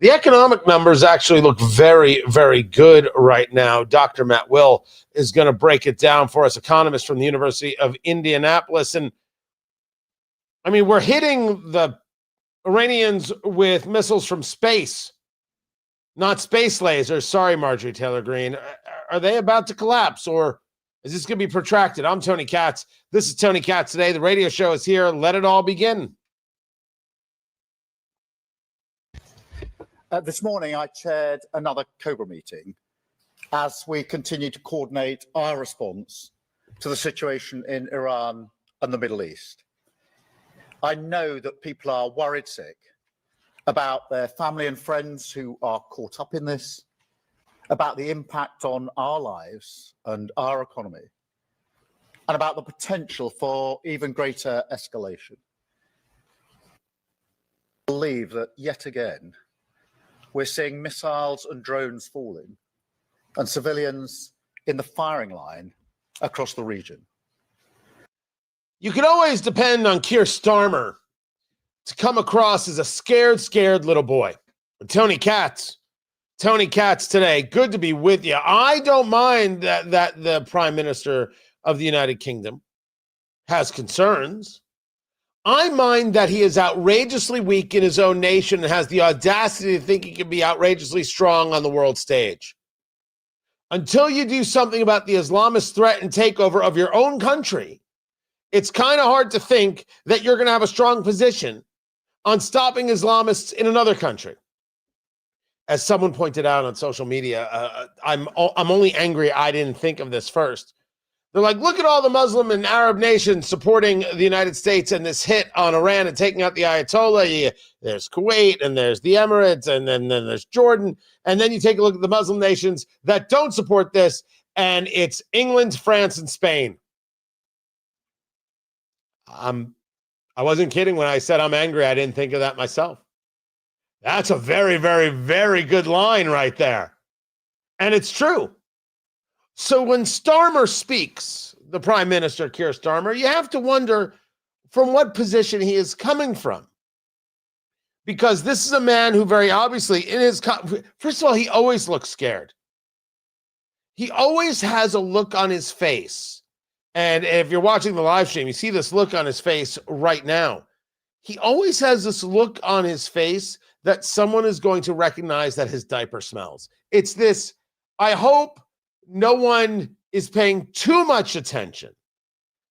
The economic numbers actually look very, very good right now. Dr. Matt Will is going to break it down for us, economist from the University of Indianapolis. And I mean, we're hitting the Iranians with missiles from space, not space lasers. Sorry, Marjorie Taylor Greene. Are they about to collapse, or is this going to be protracted? I'm Tony Katz. This is Tony Katz Today. The radio show is here. Let it all begin. This morning, I chaired another COBRA meeting as we continue to coordinate our response to the situation in Iran and the Middle East. I know that people are worried sick about their family and friends who are caught up in this, about the impact on our lives and our economy, and about the potential for even greater escalation. I believe that yet again, we're seeing missiles and drones falling and civilians in the firing line across the region. You can always depend on Keir Starmer to come across as a scared little boy. Tony Katz Today. Good to be with you. I don't mind that the Prime Minister of the United Kingdom has concerns. I mind that he is outrageously weak in his own nation and has the audacity to think he can be outrageously strong on the world stage. Until you do something about the Islamist threat and takeover of your own country, it's kind of hard to think that you're going to have a strong position on stopping Islamists in another country. As someone pointed out on social media, I'm only angry I didn't think of this first. They're like, look at all the Muslim and Arab nations supporting the United States and this hit on Iran and taking out the Ayatollah. There's Kuwait and there's the Emirates and then there's Jordan. And then you take a look at the Muslim nations that don't support this, and it's England, France, and Spain. I wasn't kidding when I said I'm angry. I didn't think of that myself. That's a very, very, very good line right there. And it's true. So when Starmer speaks, the Prime Minister, Keir Starmer, you have to wonder from what position he is coming from. Because this is a man who very obviously, first of all, he always looks scared. He always has a look on his face. And if you're watching the live stream, you see this look on his face right now. He always has this look on his face that someone is going to recognize that his diaper smells. It's this, I hope no one is paying too much attention.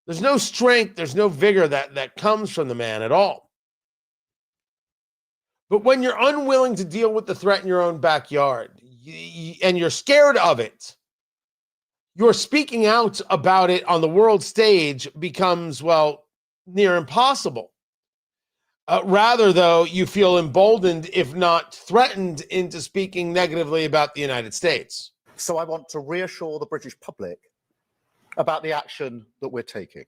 There's no strength, there's no vigor that comes from the man at all. But when you're unwilling to deal with the threat in your own backyard, and you're scared of it, your speaking out about it on the world stage becomes, well, near impossible. Rather, though, you feel emboldened, if not threatened, into speaking negatively about the United States. So I want to reassure the British public about the action that we're taking.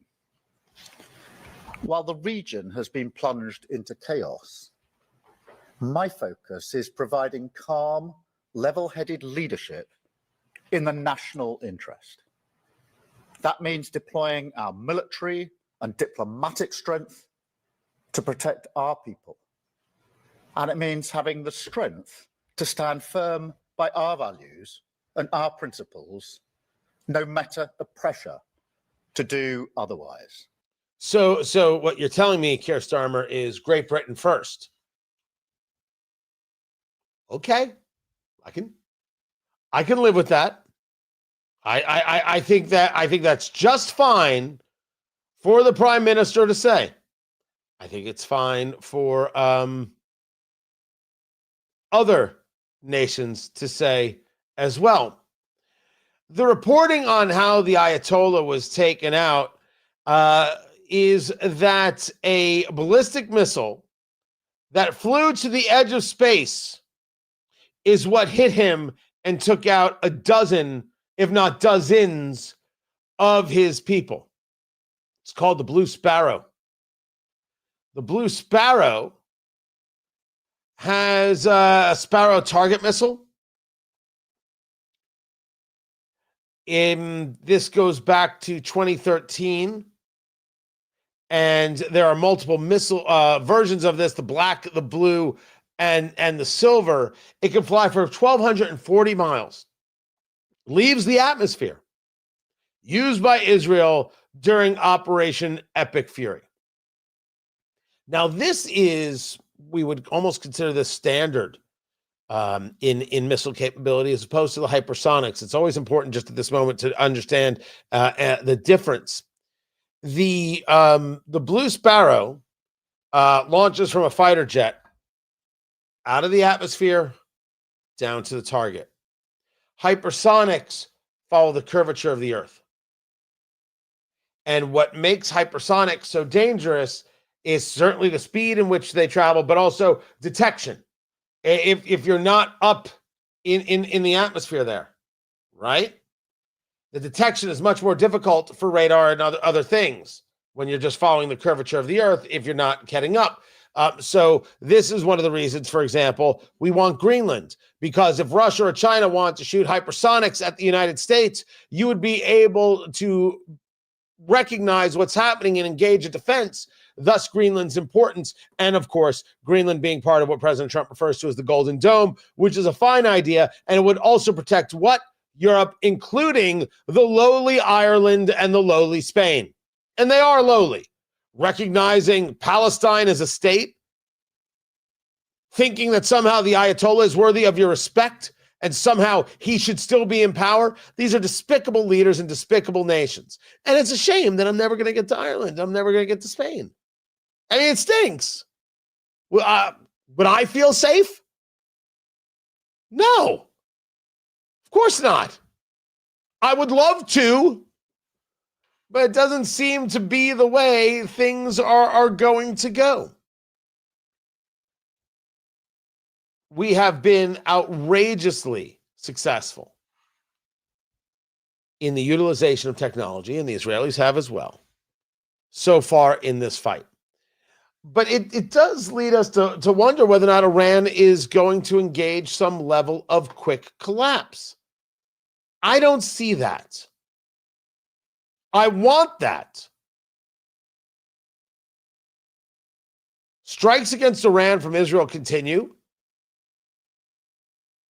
While the region has been plunged into chaos, my focus is providing calm, level-headed leadership in the national interest. That means deploying our military and diplomatic strength to protect our people. And it means having the strength to stand firm by our values and our principles, no matter the pressure to do otherwise. So what you're telling me, Keir Starmer, is Great Britain first. Okay, I can live with that. I think that's just fine for the Prime Minister to say. I think it's fine for other nations to say as well. The reporting on how the Ayatollah was taken out is that a ballistic missile that flew to the edge of space is what hit him and took out a dozen, if not dozens, of his people. It's called the Blue Sparrow. The Blue Sparrow has a Sparrow target missile. This goes back to 2013. And there are multiple missile versions of this, the black, the blue, and the silver, it can fly for 1,240 miles, leaves the atmosphere, used by Israel during Operation Epic Fury. Now, this is, we would almost consider this standard in missile capability as opposed to the hypersonics. It's always important just at this moment to understand the difference. The Blue Sparrow launches from a fighter jet out of the atmosphere down to the target. Hypersonics follow the curvature of the Earth. And what makes hypersonics so dangerous is certainly the speed in which they travel, but also detection. If you're not up in the atmosphere there, right? The detection is much more difficult for radar and other things when you're just following the curvature of the Earth if you're not heading up. So this is one of the reasons, for example, we want Greenland, because if Russia or China want to shoot hypersonics at the United States, you would be able to recognize what's happening and engage a defense, thus Greenland's importance. And of course, Greenland being part of what President Trump refers to as the Golden Dome, which is a fine idea. And it would also protect what? Europe, including the lowly Ireland and the lowly Spain. And they are lowly. Recognizing Palestine as a state, thinking that somehow the Ayatollah is worthy of your respect and somehow he should still be in power. These are despicable leaders and despicable nations. And it's a shame that I'm never going to get to Ireland. I'm never going to get to Spain. I mean, it stinks. Would I feel safe? No. Of course not. I would love to, but it doesn't seem to be the way things are going to go. We have been outrageously successful in the utilization of technology, and the Israelis have as well, so far in this fight. But it does lead us to wonder whether or not Iran is going to engage some level of quick collapse. I don't see that. I want that. Strikes against Iran from Israel continue.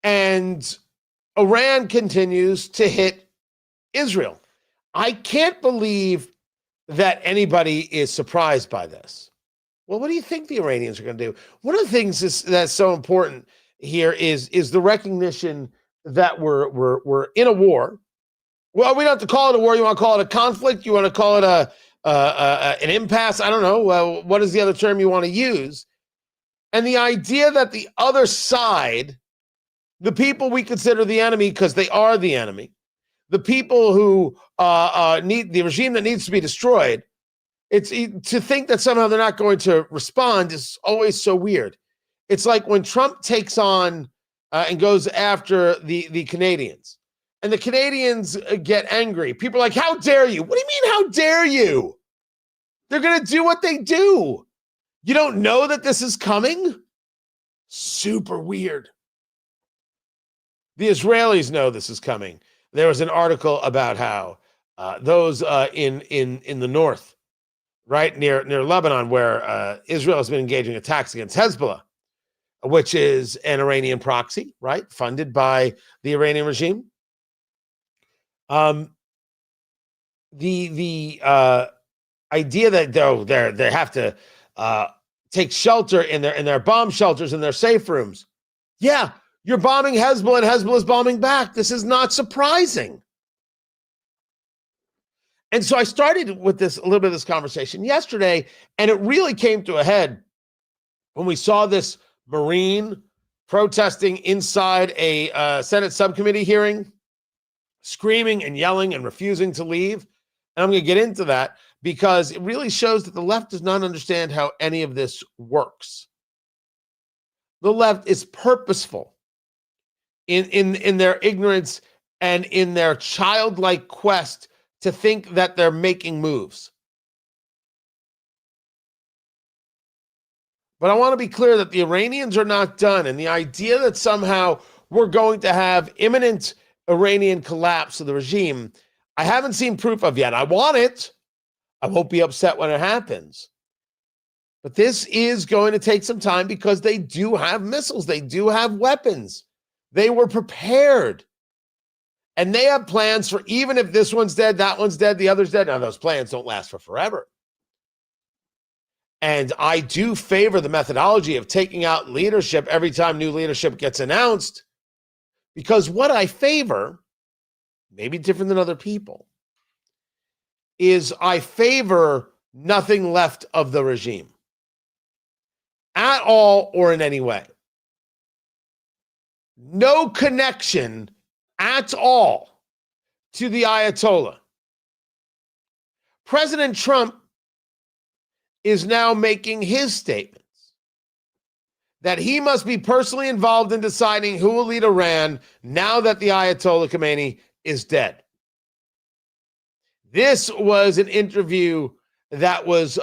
And Iran continues to hit Israel. I can't believe that anybody is surprised by this. Well, what do you think the Iranians are going to do? One of the things that's so important here is the recognition that we're in a war. Well, we don't have to call it a war. You want to call it a conflict? You want to call it an impasse? I don't know. Well, what is the other term you want to use? And the idea that the other side, the people we consider the enemy because they are the enemy, the people who need the regime that needs to be destroyed, to think that somehow they're not going to respond is always so weird. It's like when Trump takes on and goes after the Canadians, and the Canadians get angry. People are like, how dare you? What do you mean, how dare you? They're going to do what they do. You don't know that this is coming? Super weird. The Israelis know this is coming. There was an article about how those in the north, right near Lebanon, where Israel has been engaging attacks against Hezbollah, which is an Iranian proxy, right, funded by the Iranian regime. The idea that they have to take shelter in their bomb shelters in their safe rooms. Yeah, you're bombing Hezbollah and Hezbollah's bombing back. This is not surprising. And so I started with a little bit of this conversation yesterday, and it really came to a head when we saw this Marine protesting inside a Senate subcommittee hearing, screaming and yelling and refusing to leave. And I'm going to get into that because it really shows that the left does not understand how any of this works. The left is purposeful in their ignorance and in their childlike quest to think that they're making moves. But I want to be clear that the Iranians are not done. And the idea that somehow we're going to have imminent Iranian collapse of the regime, I haven't seen proof of yet. I want it. I won't be upset when it happens. But this is going to take some time because they do have missiles. They do have weapons. They were prepared. And they have plans for even if this one's dead, that one's dead, the other's dead. Now, those plans don't last for forever. And I do favor the methodology of taking out leadership every time new leadership gets announced, because what I favor, maybe different than other people, is I favor nothing left of the regime at all or in any way. No connection at all to the Ayatollah. President Trump is now making his statements that he must be personally involved in deciding who will lead Iran now that the Ayatollah Khomeini is dead. This was an interview that was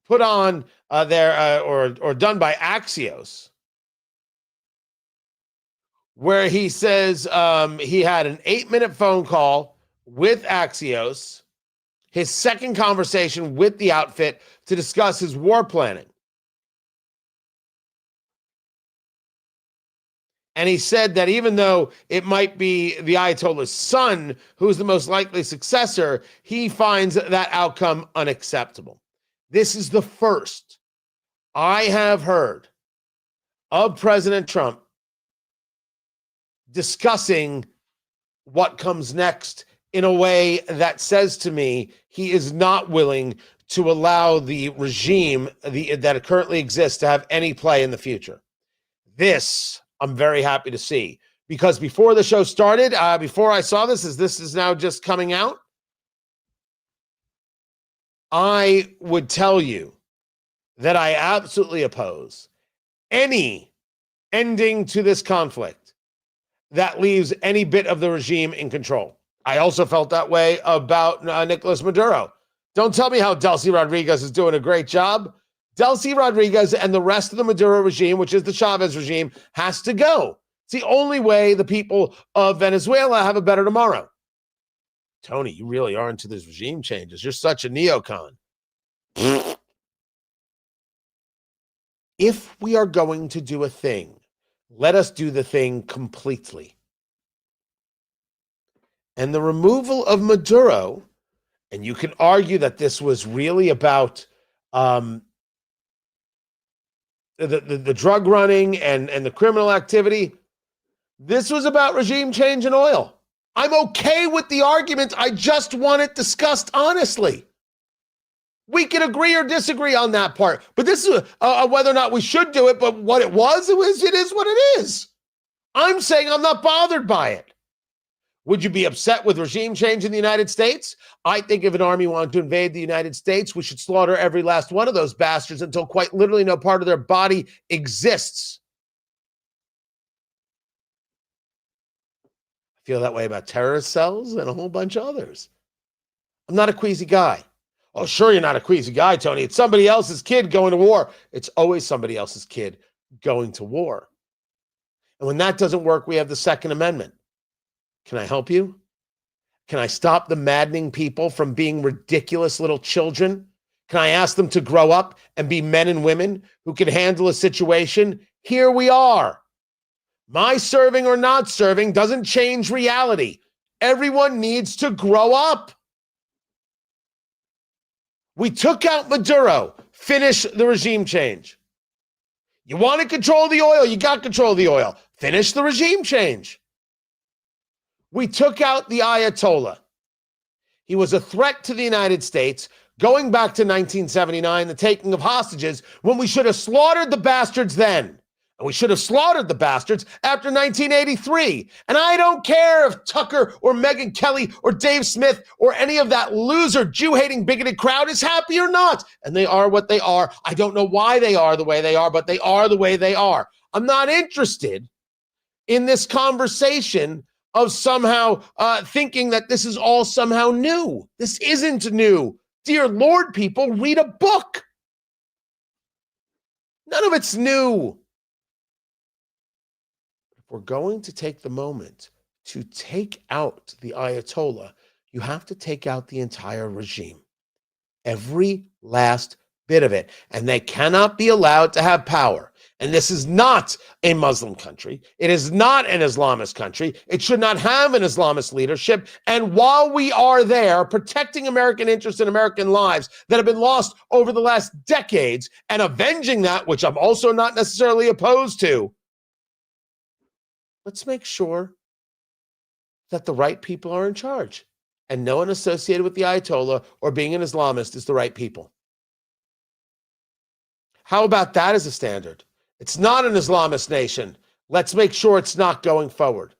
put on there or done by Axios, where he says he had an 8-minute phone call with Axios, his second conversation with the outfit to discuss his war planning. And he said that even though it might be the Ayatollah's son who's the most likely successor, he finds that outcome unacceptable. This is the first I have heard of President Trump discussing what comes next in a way that says to me he is not willing to allow the regime that currently exists to have any play in the future. This I'm very happy to see, because before the show started, before I saw this, as this is now just coming out, I would tell you that I absolutely oppose any ending to this conflict that leaves any bit of the regime in control. I also felt that way about Nicolas Maduro. Don't tell me how Delcy Rodriguez is doing a great job. Delcy Rodriguez and the rest of the Maduro regime, which is the Chavez regime, has to go. It's the only way the people of Venezuela have a better tomorrow. Tony, you really are into these regime changes. You're such a neocon. If we are going to do a thing, let us do the thing completely. And the removal of Maduro, and you can argue that this was really about the drug running and the criminal activity. This was about regime change in oil. I'm okay with the argument. I just want it discussed honestly. We can agree or disagree on that part, but this is whether or not we should do it. But what it is what it is. I'm saying I'm not bothered by it. Would you be upset with regime change in the United States? I think if an army wanted to invade the United States, we should slaughter every last one of those bastards until quite literally no part of their body exists. I feel that way about terrorist cells and a whole bunch of others. I'm not a queasy guy. Oh, sure, you're not a queasy guy, Tony. It's somebody else's kid going to war. It's always somebody else's kid going to war. And when that doesn't work, we have the Second Amendment. Can I help you? Can I stop the maddening people from being ridiculous little children? Can I ask them to grow up and be men and women who can handle a situation? Here we are. My serving or not serving doesn't change reality. Everyone needs to grow up. We took out Maduro. Finish the regime change. You want to control the oil? You got control of the oil. Finish the regime change. We took out the Ayatollah. He was a threat to the United States going back to 1979, the taking of hostages, when we should have slaughtered the bastards then. And we should have slaughtered the bastards after 1983. And I don't care if Tucker or Megyn Kelly or Dave Smith or any of that loser Jew-hating bigoted crowd is happy or not. And they are what they are. I don't know why they are the way they are, but they are the way they are. I'm not interested in this conversation of somehow thinking that this is all somehow new. This isn't new. Dear Lord, people, read a book. None of it's new. If we're going to take the moment to take out the Ayatollah, you have to take out the entire regime. Every last bit of it. And they cannot be allowed to have power. And this is not a Muslim country. It is not an Islamist country. It should not have an Islamist leadership. And while we are there protecting American interests and American lives that have been lost over the last decades and avenging that, which I'm also not necessarily opposed to, let's make sure that the right people are in charge. And no one associated with the Ayatollah or being an Islamist is the right people. How about that as a standard? It's not an Islamist nation. Let's make sure it's not going forward.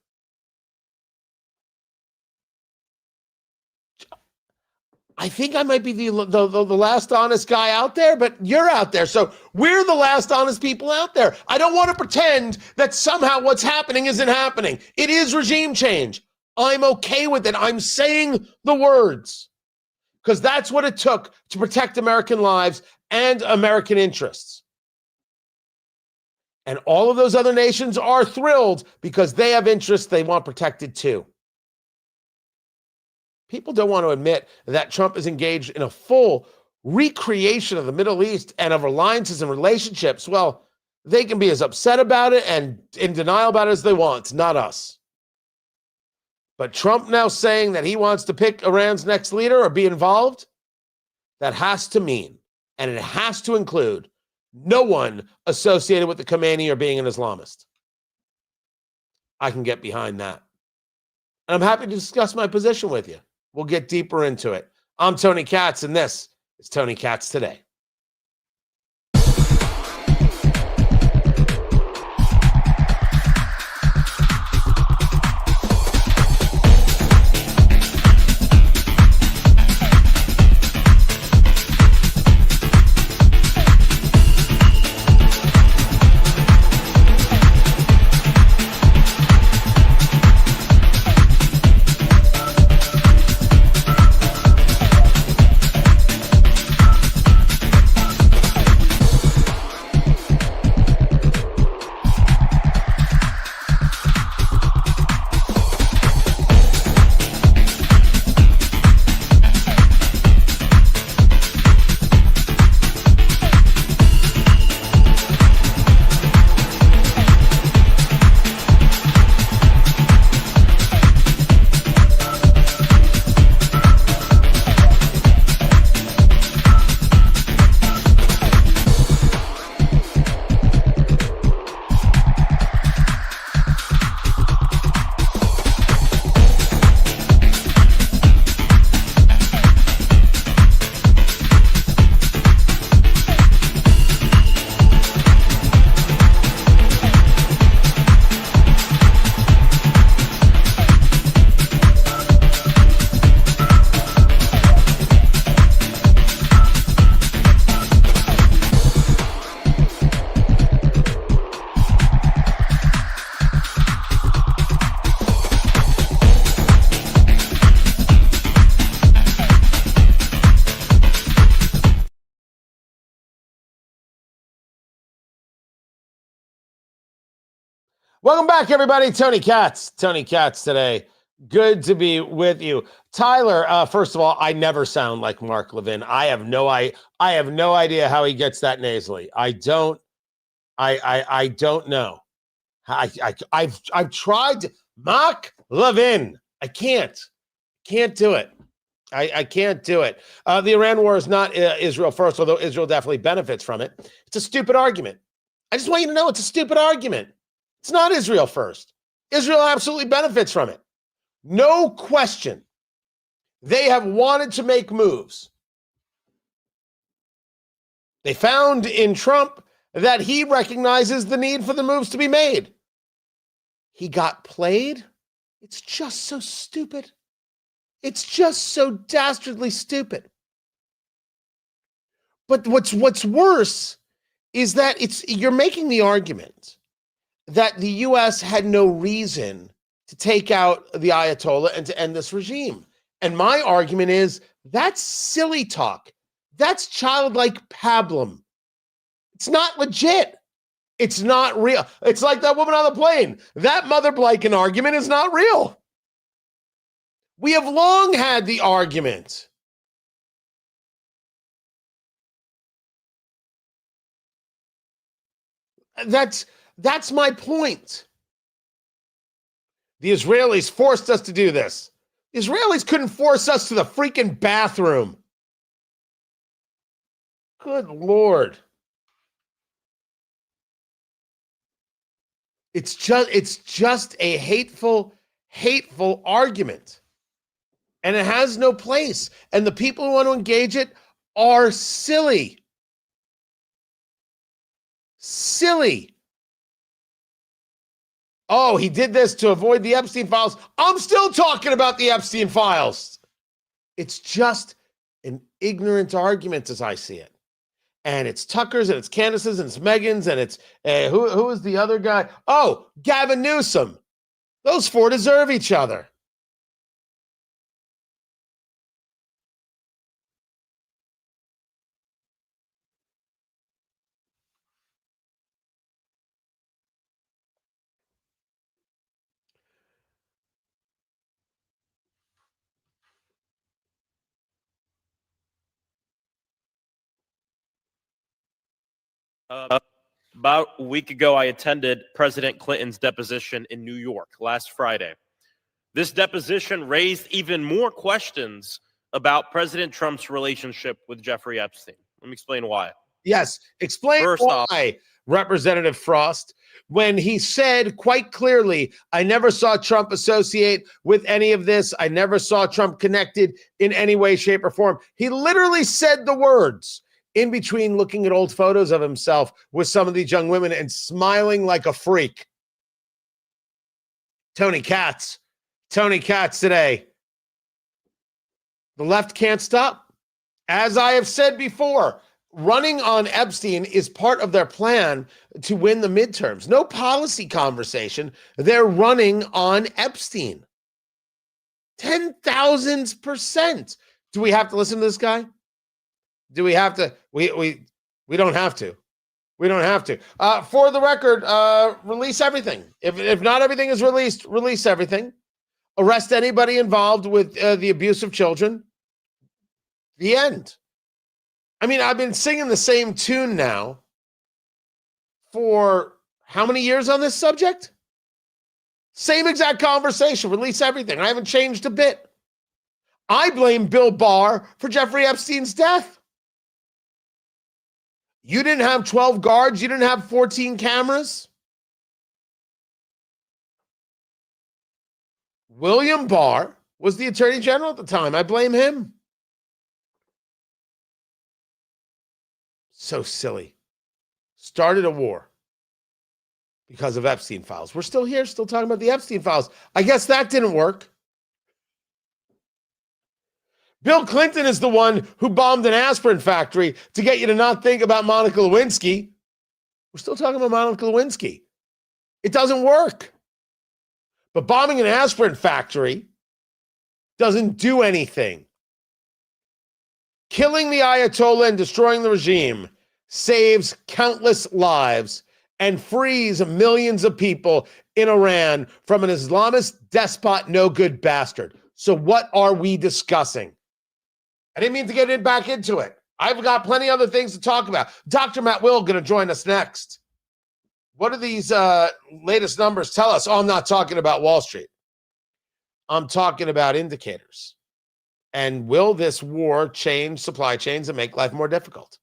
I think I might be the last honest guy out there, but you're out there. So we're the last honest people out there. I don't want to pretend that somehow what's happening isn't happening. It is regime change. I'm okay with it. I'm saying the words because that's what it took to protect American lives and American interests. And all of those other nations are thrilled because they have interests they want protected too. People don't want to admit that Trump is engaged in a full recreation of the Middle East and of alliances and relationships. Well, they can be as upset about it and in denial about it as they want. It's not us. But Trump now saying that he wants to pick Iran's next leader or be involved, that has to mean, and it has to include, no one associated with the Khomeini or being an Islamist. I can get behind that. And I'm happy to discuss my position with you. We'll get deeper into it. I'm Tony Katz, and this is Tony Katz Today. Welcome back, everybody. Tony Katz Today. Good to be with you. Tyler, first of all, I never sound like Mark Levin. I have no idea how he gets that nasally. I don't know. I've tried Mark Levin. I can't do it. I can't do it. The Iran war is not Israel first, although Israel definitely benefits from it. It's a stupid argument. I just want you to know it's a stupid argument. It's not Israel first. Israel absolutely benefits from it. No question. They have wanted to make moves. They found in Trump that he recognizes the need for the moves to be made. He got played. It's just so stupid. It's just so dastardly stupid. But what's worse is that you're making the argument that the U.S. had no reason to take out the Ayatollah and to end this regime. And my argument is that's silly talk. That's childlike pablum. It's not legit. It's not real. It's like that woman on the plane. That Mother Blanken argument is not real. We have long had the argument That's my point. The Israelis forced us to do this. The Israelis couldn't force us to the freaking bathroom. Good Lord. It's just a hateful argument. And it has no place. And the people who want to engage it are silly. Silly. Oh, he did this to avoid the Epstein files. I'm still talking about the Epstein files. It's just an ignorant argument as I see it. And it's Tucker's and it's Candace's and it's Megan's and it's, who is the other guy? Oh, Gavin Newsom. Those four deserve each other. About a week ago, I attended President Clinton's deposition in New York last Friday. This deposition raised even more questions about President Trump's relationship with Jeffrey Epstein. Let me explain why. Yes, explain First why, off, Representative Frost, when he said quite clearly, I never saw Trump associate with any of this. I never saw Trump connected in any way, shape, or form. He literally said the words in between looking at old photos of himself with some of these young women and smiling like a freak. Tony Katz today. The left can't stop. As I have said before, running on Epstein is part of their plan to win the midterms. No policy conversation. They're running on Epstein. 10,000%. Do we have to listen to this guy? Do we have to? We don't have to. We don't have to. For the record, release everything. If not everything is released, release everything. Arrest anybody involved with the abuse of children. The end. I mean, I've been singing the same tune now for how many years on this subject? Same exact conversation. Release everything. I haven't changed a bit. I blame Bill Barr for Jeffrey Epstein's death. You didn't have 12 guards. You didn't have 14 cameras. William Barr was the attorney general at the time. I blame him. So silly. Started a war because of Epstein files. We're still here, still talking about the Epstein files. I guess that didn't work. Bill Clinton is the one who bombed an aspirin factory to get you to not think about Monica Lewinsky. We're still talking about Monica Lewinsky. It doesn't work. But bombing an aspirin factory doesn't do anything. Killing the Ayatollah and destroying the regime saves countless lives and frees millions of people in Iran from an Islamist despot, no good bastard. So what are we discussing? I didn't mean to get back into it. I've got plenty of other things to talk about. Dr. Matt Will going to join us next. What do these latest numbers tell us? Oh, I'm not talking about Wall Street. I'm talking about indicators. And will this war change supply chains and make life more difficult?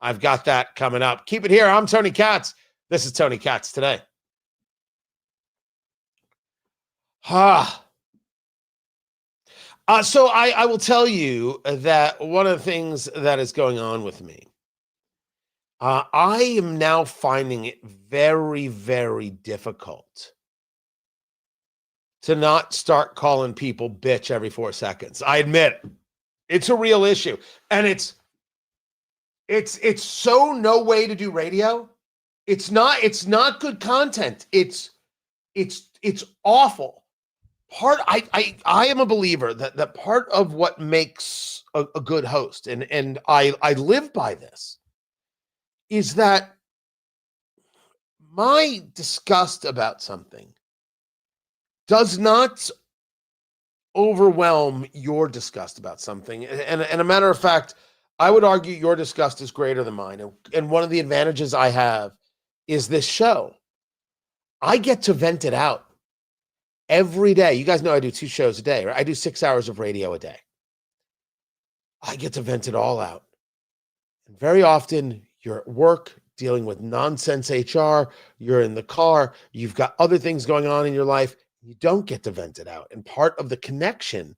I've got that coming up. Keep it here. I'm Tony Katz. This is Tony Katz Today. So I will tell you that one of the things that is going on with me, I am now finding it very, very difficult to not start calling people bitch every 4 seconds. I admit it's a real issue. And it's so no way to do radio. It's not good content. It's awful. I am a believer that part of what makes a good host, and I live by this, is that my disgust about something does not overwhelm your disgust about something. And a matter of fact, I would argue your disgust is greater than mine. And one of the advantages I have is this show. I get to vent it out every day. You guys know I do 2 shows a day, right? I do 6 hours of radio a day. I get to vent it all out. And very often you're at work dealing with nonsense HR, you're in the car, you've got other things going on in your life, you don't get to vent it out. And part of the connection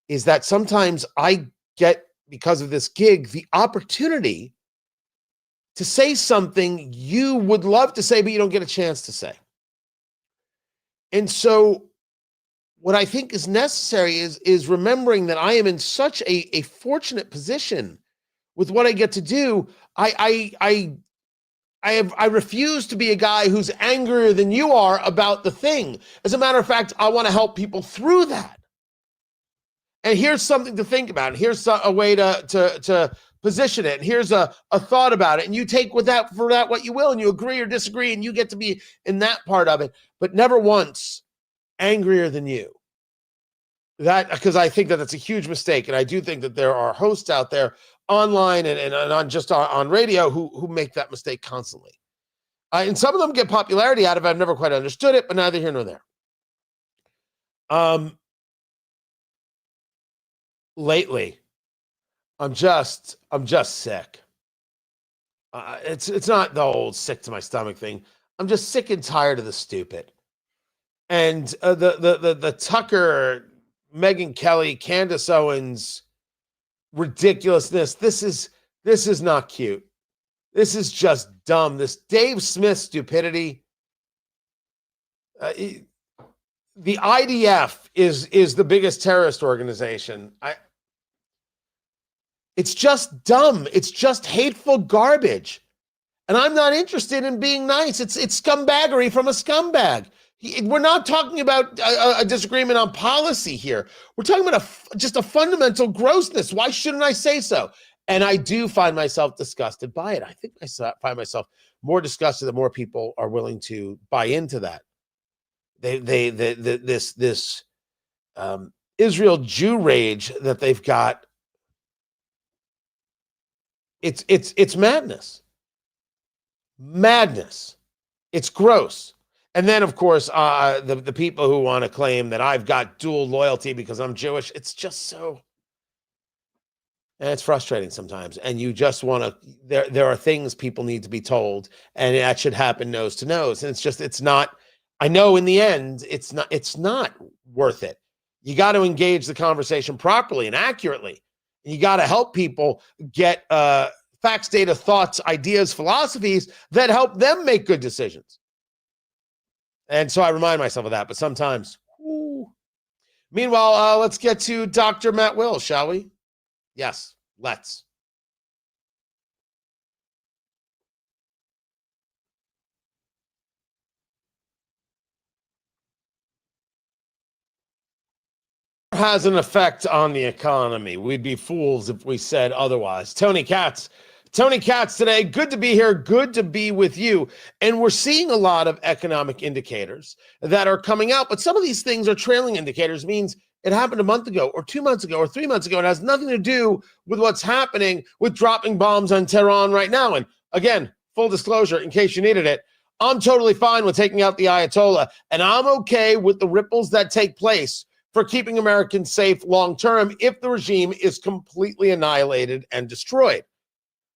is that sometimes I get, because of this gig, the opportunity to say something you would love to say, but you don't get a chance to say. And so what I think is necessary is remembering that I am in such a fortunate position with what I get to do. I refuse to be a guy who's angrier than you are about the thing. As a matter of fact, I want to help people through that. And here's something to think about. Here's a way to position it. And here's a thought about it. And you take for that what you will, and you agree or disagree, and you get to be in that part of it, but never once angrier than you. That, because I think that that's a huge mistake. And I do think that there are hosts out there online and on radio who make that mistake constantly. And some of them get popularity out of it. I've never quite understood it, but neither here nor there. Lately, I'm just sick. It's not the old sick to my stomach thing. I'm just sick and tired of the stupid. And the Tucker, Megyn Kelly, Candace Owens ridiculousness. This is not cute. This is just dumb. This Dave Smith stupidity. The IDF is the biggest terrorist organization. It's just dumb. It's just hateful garbage. And I'm not interested in being nice. It's scumbaggery from a scumbag. We're not talking about a disagreement on policy here. We're talking about just a fundamental grossness. Why shouldn't I say so? And I do find myself disgusted by it. I think I find myself more disgusted that more people are willing to buy into that. This Israel Jew rage that they've got. It's madness. Madness. It's gross. And then, of course, the people who want to claim that I've got dual loyalty because I'm Jewish, it's just so, and it's frustrating sometimes. And you just want to, there are things people need to be told, and that should happen nose to nose. And it's not, I know in the end, it's not worth it. You got to engage the conversation properly and accurately. And you got to help people get facts, data, thoughts, ideas, philosophies that help them make good decisions. And so I remind myself of that, but sometimes. Whoo. Meanwhile, let's get to Dr. Matt Will, shall we? Yes, let's. Has an effect on the economy. We'd be fools if we said otherwise. Tony Katz today. Good to be here. Good to be with you. And we're seeing a lot of economic indicators that are coming out, but some of these things are trailing indicators, means it happened a month ago or 2 months ago or 3 months ago. It has nothing to do with what's happening with dropping bombs on Tehran right now. And again, full disclosure, in case you needed it, I'm totally fine with taking out the Ayatollah, and I'm okay with the ripples that take place for keeping Americans safe long-term if the regime is completely annihilated and destroyed.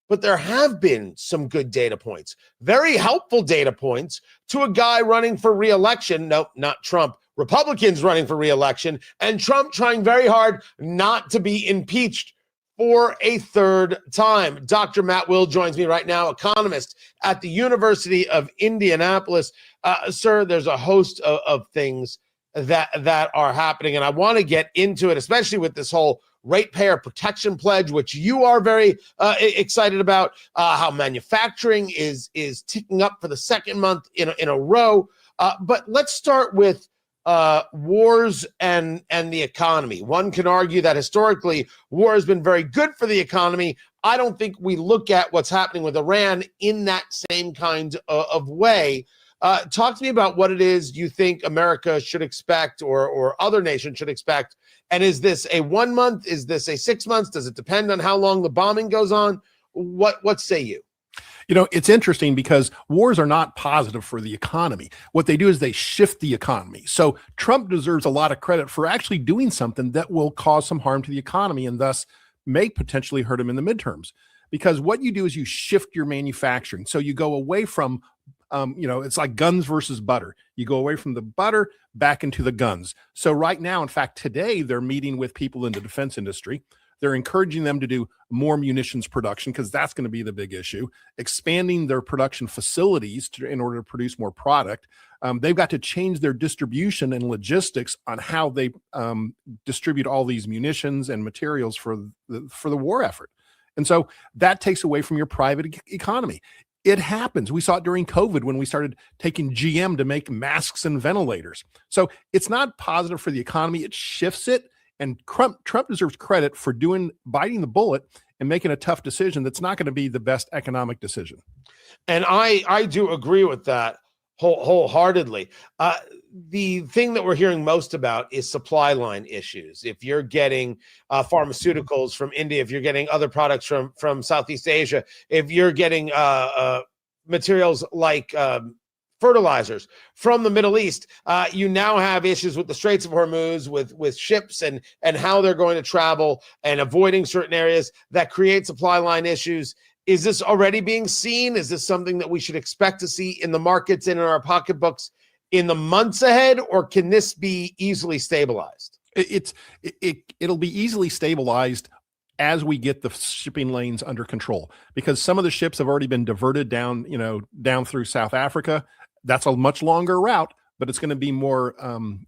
But there have been some good data points, very helpful data points to a guy running for re-election. No, not Trump. Republicans running for re-election, and Trump trying very hard not to be impeached for a third time. Dr. Matt Will joins me right now, economist at the University of Indianapolis. Sir, there's a host of things that are happening, and I want to get into it, especially with this whole Ratepayer Protection pledge, which you are very excited about, how manufacturing is ticking up for the second month in a row. But let's start with wars and the economy. One can argue that historically war has been very good for the economy. I don't think we look at what's happening with Iran in that same kind of way. Talk to me about what it is you think America should expect or other nations should expect. And is this a 1 month? Is this a 6 months? Does it depend on how long the bombing goes on? What say you? It's interesting because wars are not positive for the economy. What they do is they shift the economy. So Trump deserves a lot of credit for actually doing something that will cause some harm to the economy and thus may potentially hurt him in the midterms. Because what you do is you shift your manufacturing. So you go away from, it's like guns versus butter. You go away from the butter back into the guns. So right now, in fact, today, they're meeting with people in the defense industry. They're encouraging them to do more munitions production because that's going to be the big issue, expanding their production facilities in order to produce more product. They've got to change their distribution and logistics on how they distribute all these munitions and materials for the war effort. And so that takes away from your private economy. It happens. We saw it during COVID when we started taking GM to make masks and ventilators. So it's not positive for the economy. It shifts it. And Trump deserves credit for biting the bullet and making a tough decision that's not going to be the best economic decision. And I do agree with that wholeheartedly. The thing that we're hearing most about is supply line issues. If you're getting pharmaceuticals from India, if you're getting other products from Southeast Asia, if you're getting materials like fertilizers from the Middle East, you now have issues with the Straits of Hormuz, with ships and how they're going to travel and avoiding certain areas that create supply line issues. Is this already being seen? Is this something that we should expect to see in the markets and in our pocketbooks in the months ahead, or can this be easily stabilized? It'll be easily stabilized as we get the shipping lanes under control, because some of the ships have already been diverted down through South Africa. That's a much longer route, but it's going to be more,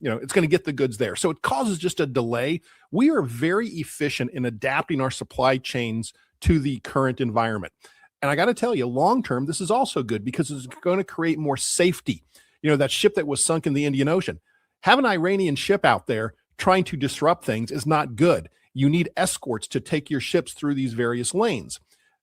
it's going to get the goods there. So it causes just a delay. We are very efficient in adapting our supply chains to the current environment. And I got to tell you, long-term, this is also good because it's going to create more safety. That ship that was sunk in the Indian Ocean, have an Iranian ship out there trying to disrupt things is not good. You need escorts to take your ships through these various lanes.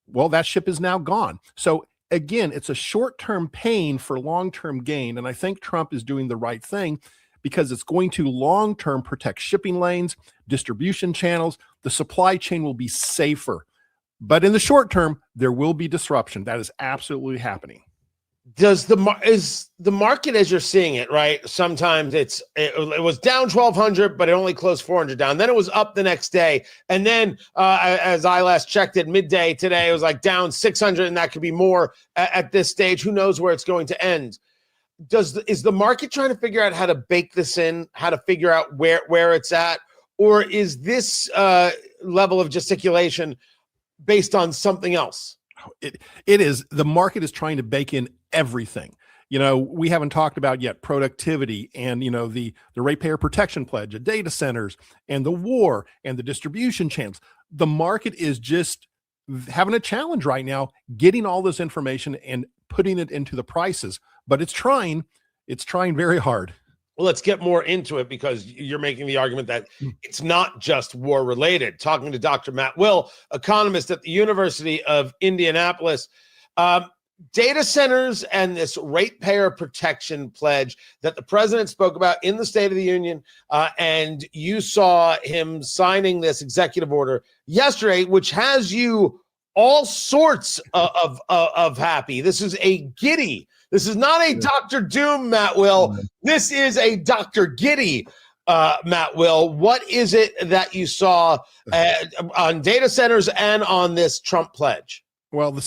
Well, that ship is now gone. So again, it's a short-term pain for long-term gain. And I think Trump is doing the right thing because it's going to long-term protect shipping lanes, distribution channels. The supply chain will be safer. But in the short term, there will be disruption. That is absolutely happening. Is the market, as you're seeing it, right? Sometimes it was down 1,200, but it only closed 400 down. Then it was up the next day. And then as I last checked at midday today, it was like down 600, and that could be more at this stage. Who knows where it's going to end? Is the market trying to figure out how to bake this in, how to figure out where it's at? Or is this level of gesticulation based on something else? It is. The market is trying to bake in everything. We haven't talked about yet productivity and, the Ratepayer Protection Pledge, the data centers and the war and the distribution channels. The market is just having a challenge right now, getting all this information and putting it into the prices, but it's trying very hard. Well, let's get more into it because you're making the argument that it's not just war related. Talking to Dr. Matt Will, economist at the University of Indianapolis, data centers and this ratepayer protection pledge that the president spoke about in the State of the Union, and you saw him signing this executive order yesterday, which has you all sorts of happy. This is a giddy. This is not a Dr. Doom, Matt Will. This is a Dr. Giddy, Matt Will. What is it that you saw on data centers and on this Trump pledge? Well,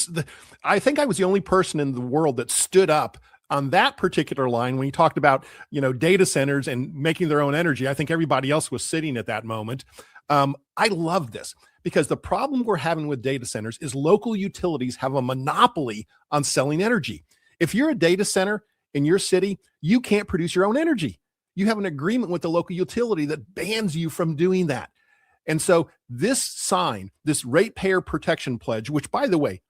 I think I was the only person in the world that stood up on that particular line when he talked about, data centers and making their own energy. I think everybody else was sitting at that moment. I love this because the problem we're having with data centers is local utilities have a monopoly on selling energy. If you're a data center in your city, you can't produce your own energy. You have an agreement with the local utility that bans you from doing that. And so this ratepayer protection pledge, which, by the way,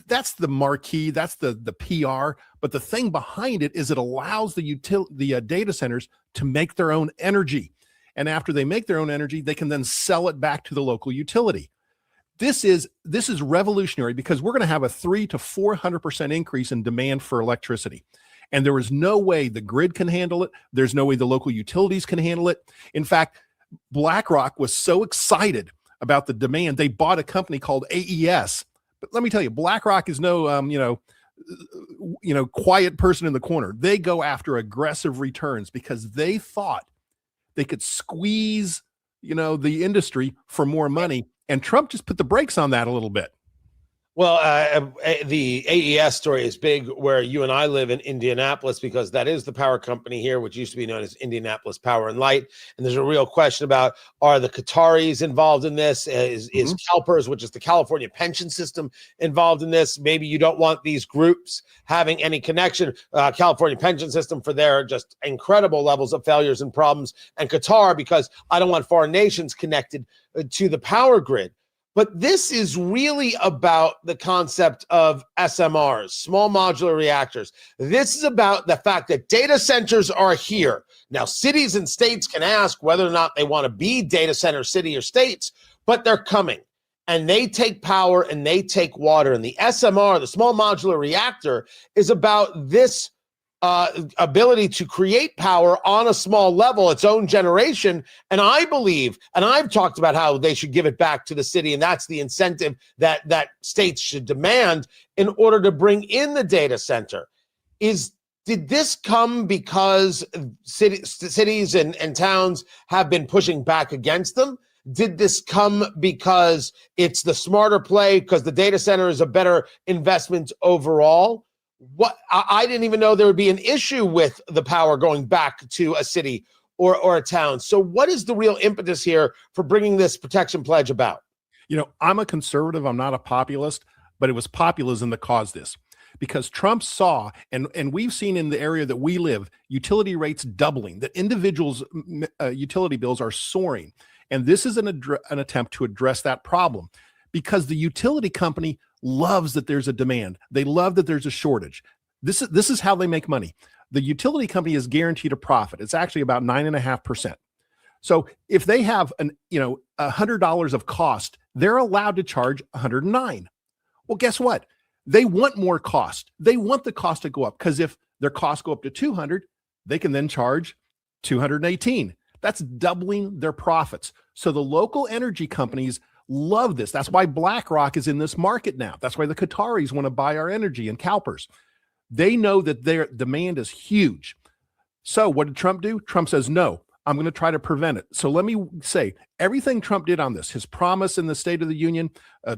that's the marquee, that's the PR, but the thing behind it is it allows the data centers to make their own energy. And after they make their own energy, they can then sell it back to the local utility. This is revolutionary because we're going to have a 300 to 400% increase in demand for electricity. And there is no way the grid can handle it. There's no way the local utilities can handle it. In fact, BlackRock was so excited about the demand, they bought a company called AES But let me tell you, BlackRock is no, quiet person in the corner. They go after aggressive returns because they thought they could squeeze, the industry for more money. And Trump just put the brakes on that a little bit. Well, the AES story is big where you and I live in Indianapolis, because that is the power company here, which used to be known as Indianapolis Power and Light. And there's a real question about, are the Qataris involved in this? Is CalPERS, which is the California pension system, involved in this? Maybe you don't want these groups having any connection. California pension system for their just incredible levels of failures and problems, and Qatar because I don't want foreign nations connected to the power grid. But this is really about the concept of SMRs, small modular reactors. This is about the fact that data centers are here. Now, cities and states can ask whether or not they want to be data center city or states, but they're coming. And they take power and they take water. And the SMR, the small modular reactor, is about this ability to create power on a small level, its own generation. And I believe, and I've talked about how they should give it back to the city, and that's the incentive that states should demand in order to bring in the data center. Did this come because cities and towns have been pushing back against them? Did this come because it's the smarter play, because the data center is a better investment overall? I didn't even know there would be an issue with the power going back to a city or a town. So what is the real impetus here for bringing this protection pledge about? I'm a conservative. I'm not a populist, but it was populism that caused this, because Trump saw, and we've seen in the area that we live, utility rates doubling, that individuals' utility bills are soaring. And this is an attempt to address that problem, because the utility company loves that there's a demand. They love that there's a shortage. This is how they make money. The utility company is guaranteed a profit. It's actually about 9.5%. So if they have $100 of cost, they're allowed to charge $109. Well, guess what? They want more cost. They want the cost to go up, because if their costs go up to $200, they can then charge $218. That's doubling their profits. So the local energy companies love this. That's why BlackRock is in this market now. That's why the Qataris want to buy our energy, and CalPERS. They know that their demand is huge. So what did Trump do? Trump says, no, I'm going to try to prevent it. So let me say, everything Trump did on this, his promise in the State of the Union,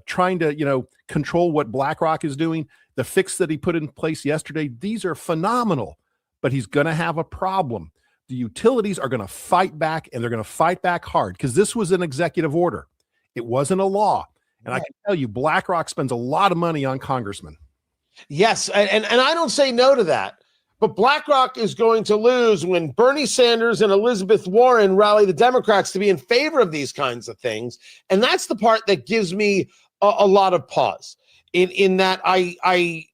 trying to, control what BlackRock is doing, the fix that he put in place yesterday, these are phenomenal, but he's going to have a problem. The utilities are going to fight back, and they're going to fight back hard, because this was an executive order. It wasn't a law. And I can tell you, BlackRock spends a lot of money on congressmen. Yes, and I don't say no to that. But BlackRock is going to lose when Bernie Sanders and Elizabeth Warren rally the Democrats to be in favor of these kinds of things. And that's the part that gives me a lot of pause in that I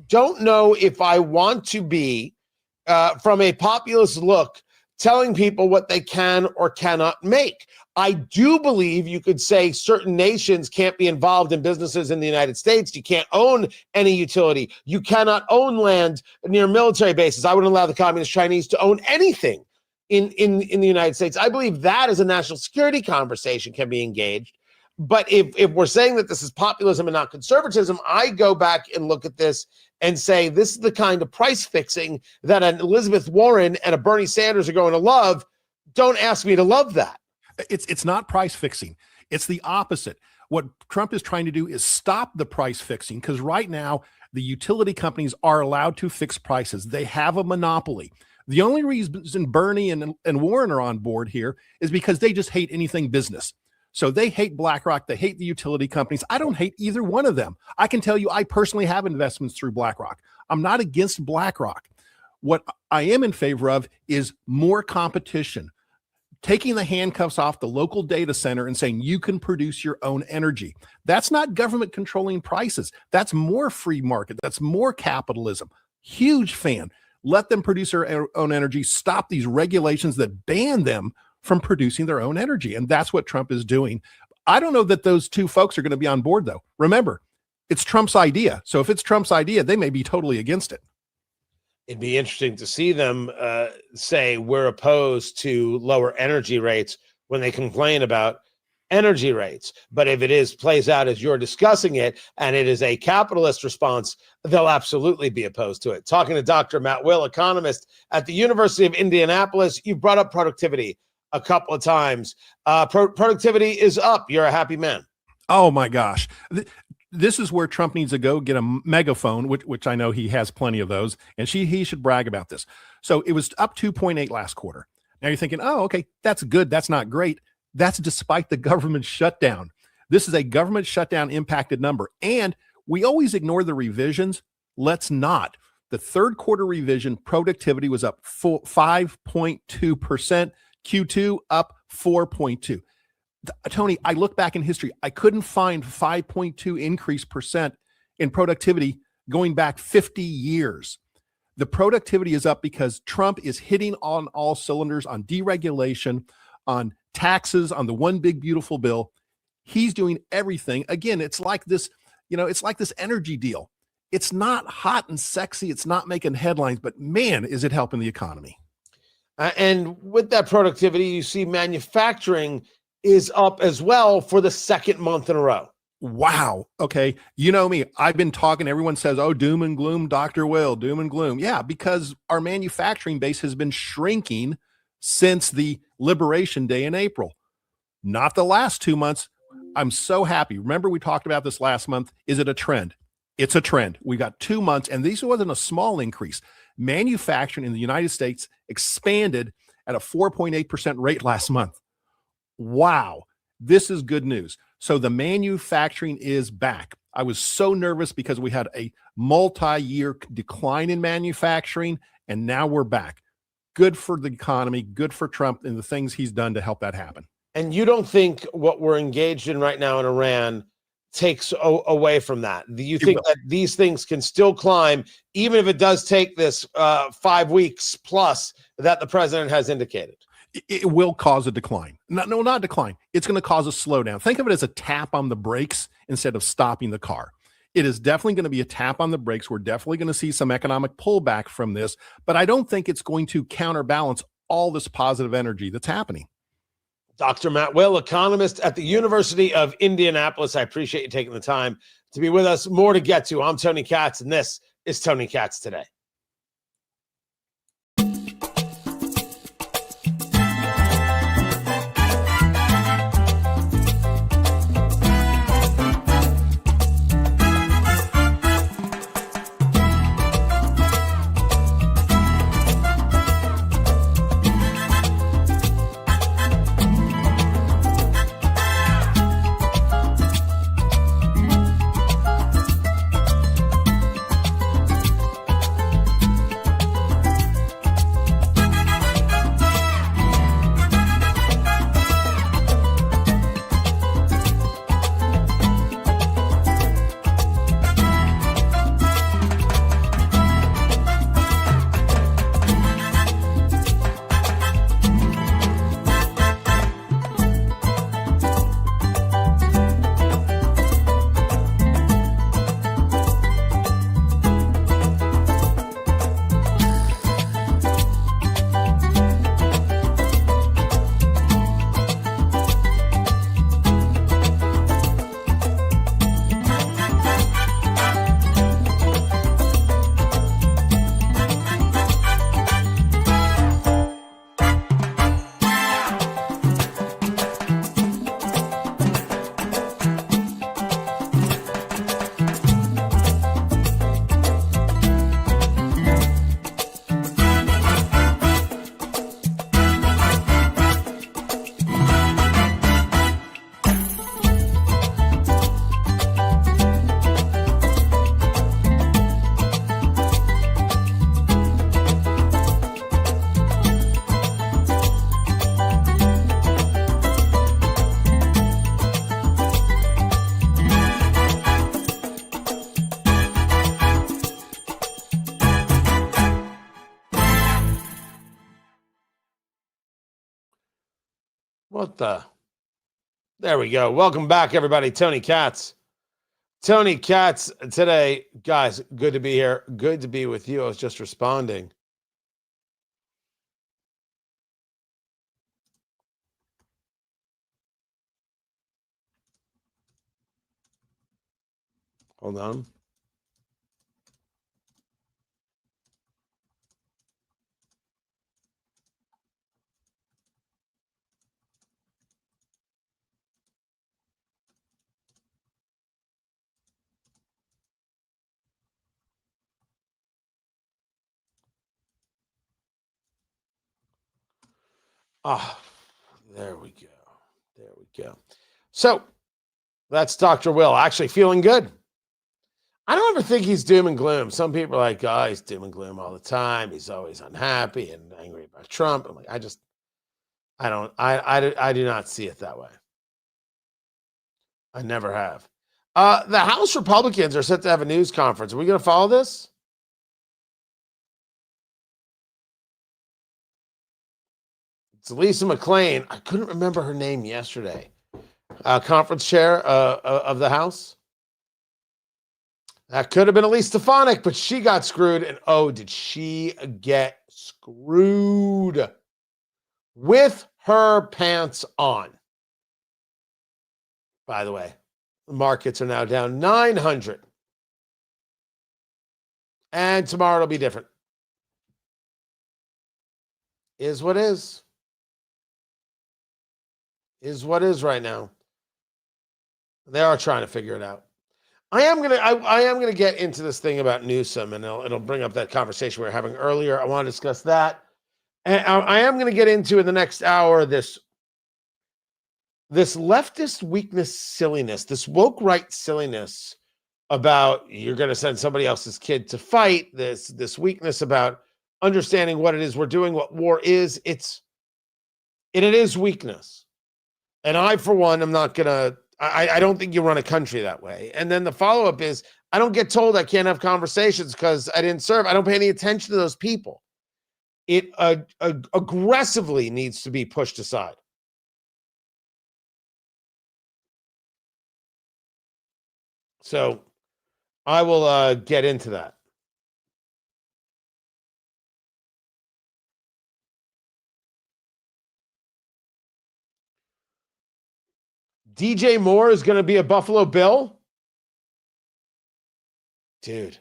don't know if I want to be, from a populist look, telling people what they can or cannot make. I do believe you could say certain nations can't be involved in businesses in the United States. You can't own any utility. You cannot own land near military bases. I wouldn't allow the Communist Chinese to own anything in the United States. I believe that as a national security conversation can be engaged. But if we're saying that this is populism and not conservatism, I go back and look at this and say, this is the kind of price fixing that an Elizabeth Warren and a Bernie Sanders are going to love. Don't ask me to love that. It's not price fixing. It's the opposite. What Trump is trying to do is stop the price fixing, because right now the utility companies are allowed to fix prices. They have a monopoly. The only reason Bernie and Warren are on board here is because they just hate anything business. So they hate BlackRock. They hate the utility companies. I don't hate either one of them. I can tell you, I personally have investments through BlackRock. I'm not against BlackRock. What I am in favor of is more competition, taking the handcuffs off the local data center and saying you can produce your own energy. That's not government controlling prices. That's more free market. That's more capitalism. Huge fan. Let them produce their own energy. Stop these regulations that ban them from producing their own energy. And that's what Trump is doing. I don't know that those two folks are going to be on board, though. Remember, it's Trump's idea. So if it's Trump's idea, they may be totally against it. It'd be interesting to see them say we're opposed to lower energy rates when they complain about energy rates. But if it plays out as you're discussing it, and it is a capitalist response, they'll absolutely be opposed to it. Talking to Dr. Matt Will, economist at the University of Indianapolis. You brought up productivity a couple of times. Productivity is up. You're a happy man. Oh my gosh. This is where Trump needs to go get a megaphone, which I know he has plenty of those, and he should brag about this. So it was up 2.8 last quarter. Now you're thinking, oh, okay, that's good. That's not great. That's despite the government shutdown. This is a government shutdown impacted number. And we always ignore the revisions. Let's not. The third quarter revision productivity was up 5.2%. Q2 up 4.2. Tony, I look back in history. I couldn't find 5.2 increase percent in productivity going back 50 years. The productivity is up because Trump is hitting on all cylinders on deregulation, on taxes, on the one big beautiful bill. He's doing everything. Again, it's like this, it's like this energy deal. It's not hot and sexy. It's not making headlines, but man, is it helping the economy. And with that productivity, you see manufacturing is up as well for the second month in a row. Wow. Okay. You know me, I've been talking, everyone says, oh, doom and gloom, Dr. Will, doom and gloom. Yeah, because our manufacturing base has been shrinking since the Liberation Day in April. Not the last 2 months. I'm so happy. Remember, we talked about this last month. Is it a trend? It's a trend. We got 2 months, and this wasn't a small increase. Manufacturing in the United States expanded at a 4.8% rate last month. Wow. This is good news. So the manufacturing is back. I was so nervous because we had a multi-year decline in manufacturing, and now we're back. Good for the economy, good for Trump and the things he's done to help that happen. And you don't think what we're engaged in right now in Iran takes away from that? Do you think that these things can still climb, even if it does take this 5 weeks plus that the president has indicated? It will cause a decline. No, not decline. It's going to cause a slowdown. Think of it as a tap on the brakes instead of stopping the car. It is definitely going to be a tap on the brakes. We're definitely going to see some economic pullback from this, but I don't think it's going to counterbalance all this positive energy that's happening. Dr. Matt Will, economist at the University of Indianapolis. I appreciate you taking the time to be with us. More to get to. I'm Tony Katz, and this is Tony Katz Today. There we go. Welcome back, everybody. Tony Katz. Tony Katz today. Guys, good to be here. Good to be with you. I was just responding. Hold on. Ah, there we go. There we go. So that's Dr. Will actually feeling good. I don't ever think he's doom and gloom. Some people are like, oh, he's doom and gloom all the time. He's always unhappy and angry about Trump. I'm like, I do not see it that way. I never have. The House Republicans are set to have a news conference. Are we going to follow this? It's Lisa McClain. I couldn't remember her name yesterday. Conference chair of the House. That could have been Elise Stefanik, but she got screwed. And oh, did she get screwed with her pants on? By the way, the markets are now down 900. And tomorrow it'll be different. Is what is. Is what is right now. They are trying to figure it out. I am gonna get into this thing about Newsom, and it'll bring up that conversation we were having earlier. I want to discuss that, and I am going to get into in the next hour this leftist weakness, silliness, this woke right silliness about you're going to send somebody else's kid to fight. This weakness about understanding what it is we're doing, what war is. It is weakness, and I, for one, am not gonna. I don't think you run a country that way. And then the follow-up is, I don't get told I can't have conversations because I didn't serve. I don't pay any attention to those people. It aggressively needs to be pushed aside. So I will get into that. DJ Moore is going to be a Buffalo Bill? Dude.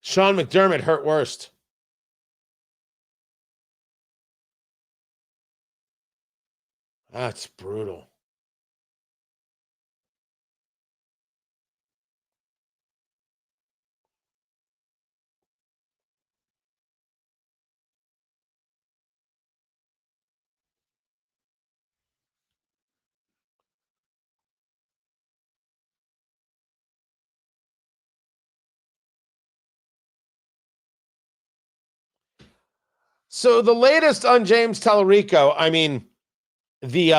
Sean McDermott hurt worst. That's brutal. So the latest on James Tallarico, I mean, the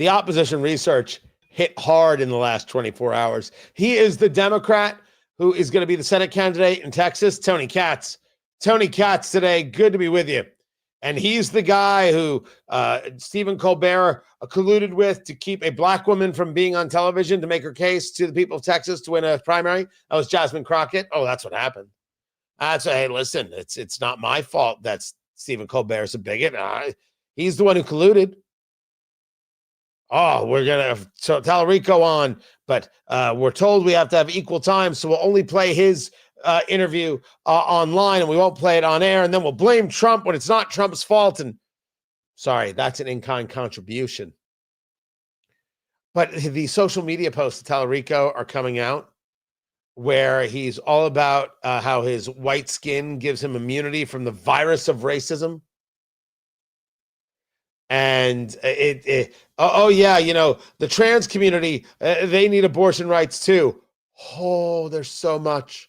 opposition research hit hard in the last 24 hours. He is the Democrat who is going to be the Senate candidate in Texas, Tony Katz. Tony Katz today, good to be with you. And he's the guy who Stephen Colbert colluded with to keep a black woman from being on television to make her case to the people of Texas to win a primary. That was Jasmine Crockett. Oh, that's what happened. Hey, listen, it's not my fault that's Stephen Colbert's a bigot. He's the one who colluded. Oh, we're going to Tallarico on, but we're told we have to have equal time, so we'll only play his interview online, and we won't play it on air, and then we'll blame Trump when it's not Trump's fault. And sorry, that's an in-kind contribution. But the social media posts of Tallarico are coming out where he's all about how his white skin gives him immunity from the virus of racism. And oh yeah, you know, the trans community, they need abortion rights too. Oh, there's so much.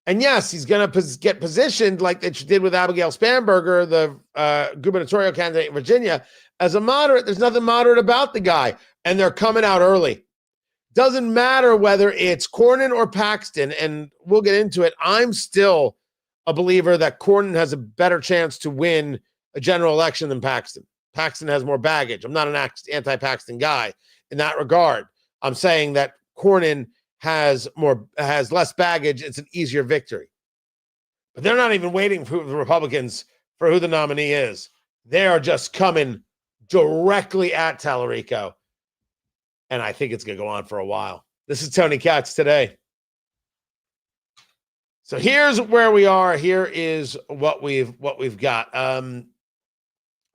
And yes, he's going to get positioned like they did with Abigail Spanberger, the gubernatorial candidate in Virginia, as a moderate. There's nothing moderate about the guy. And they're coming out early. Doesn't matter whether it's Cornyn or Paxton, and we'll get into it. I'm still a believer that Cornyn has a better chance to win a general election than Paxton. Paxton has more baggage. I'm not an anti-Paxton guy in that regard. I'm saying that Cornyn has less baggage. It's an easier victory. But they're not even waiting for the Republicans for who the nominee is. They are just coming directly at Tallarico. And I think it's going to go on for a while. This is Tony Katz today. So here's where we are. Here is what we've got. The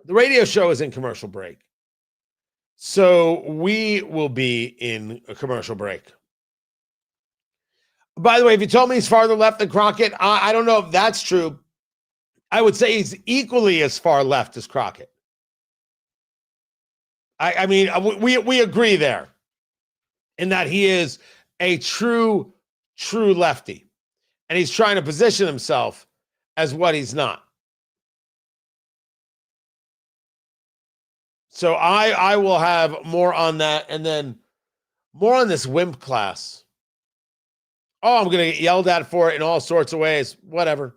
radio show is in commercial break. So we will be in a commercial break. By the way, if you told me he's farther left than Crockett, I don't know if that's true. I would say he's equally as far left as Crockett. I mean, we agree there in that he is a true lefty. And he's trying to position himself as what he's not. So I will have more on that, and then more on this wimp class. Oh, I'm going to get yelled at for it in all sorts of ways. Whatever.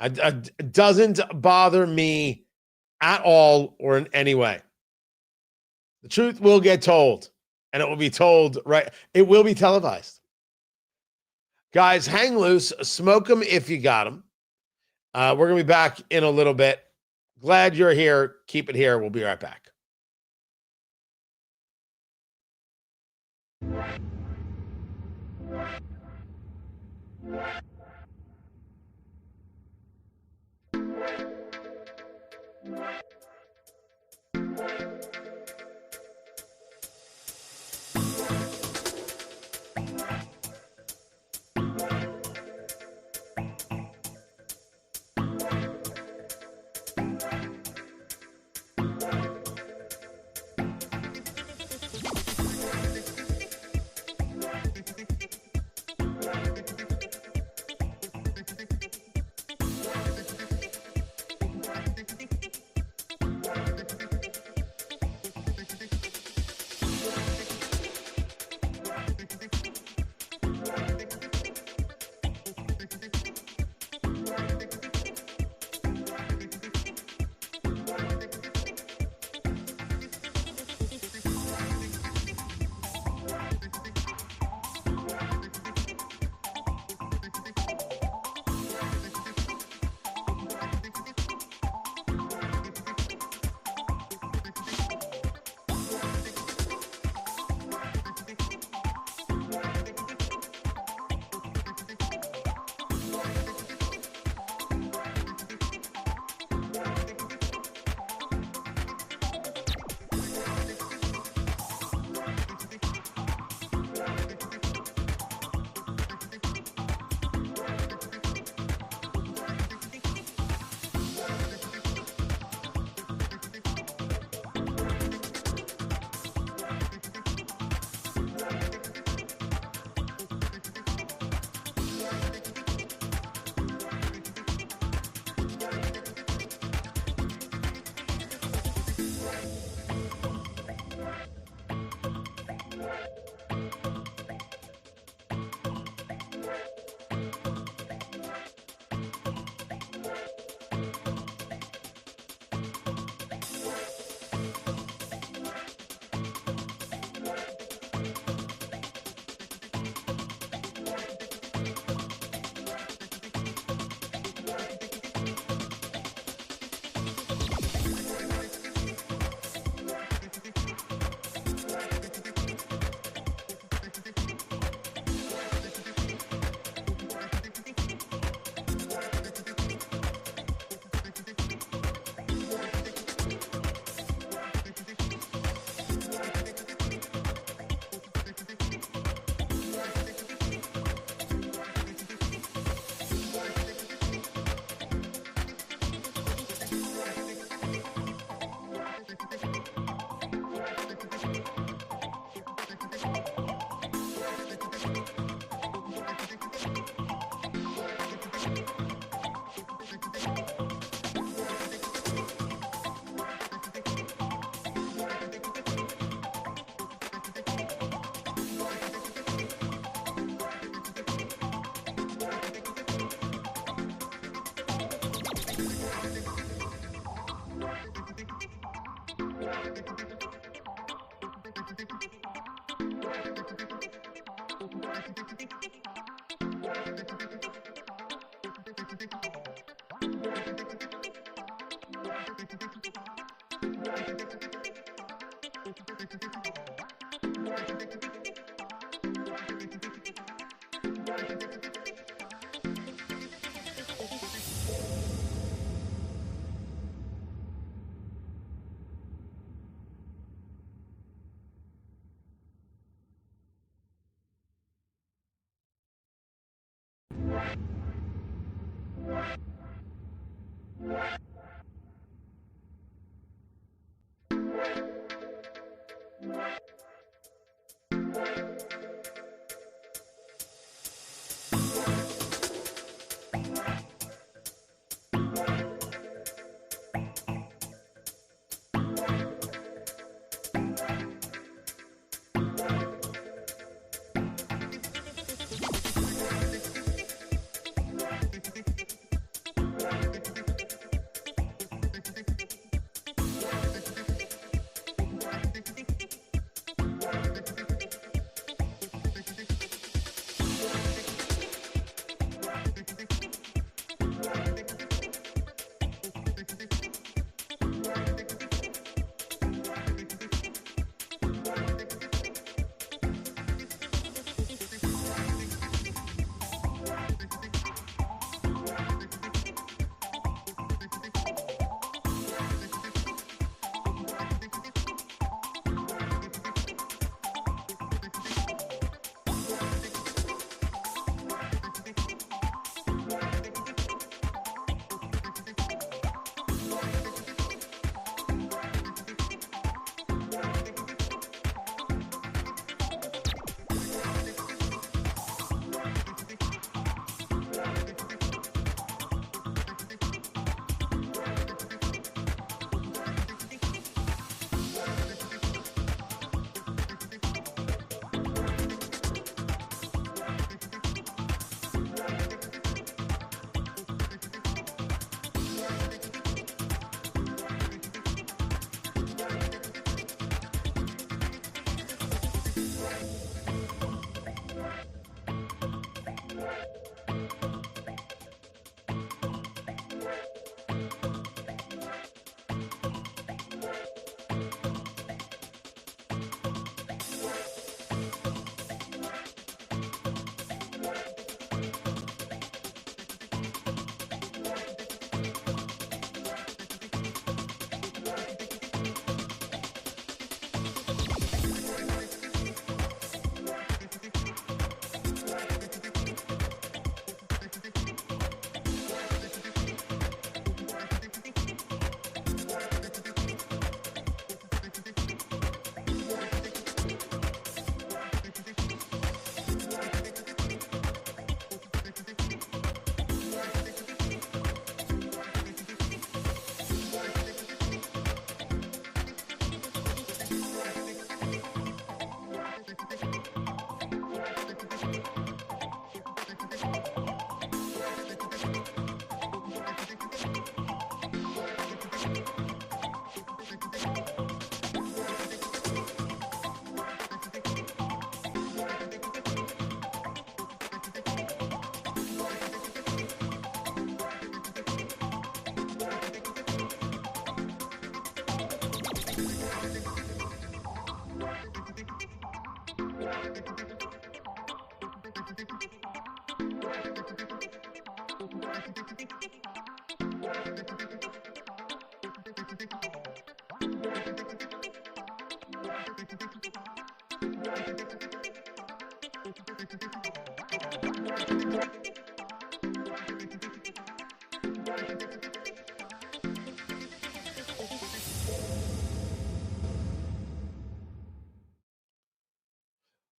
It doesn't bother me at all or in any way. The truth will get told, and it will be told right. It will be televised. Guys, hang loose. Smoke them if you got them. We're going to be back in a little bit. Glad you're here. Keep it here. We'll be right back.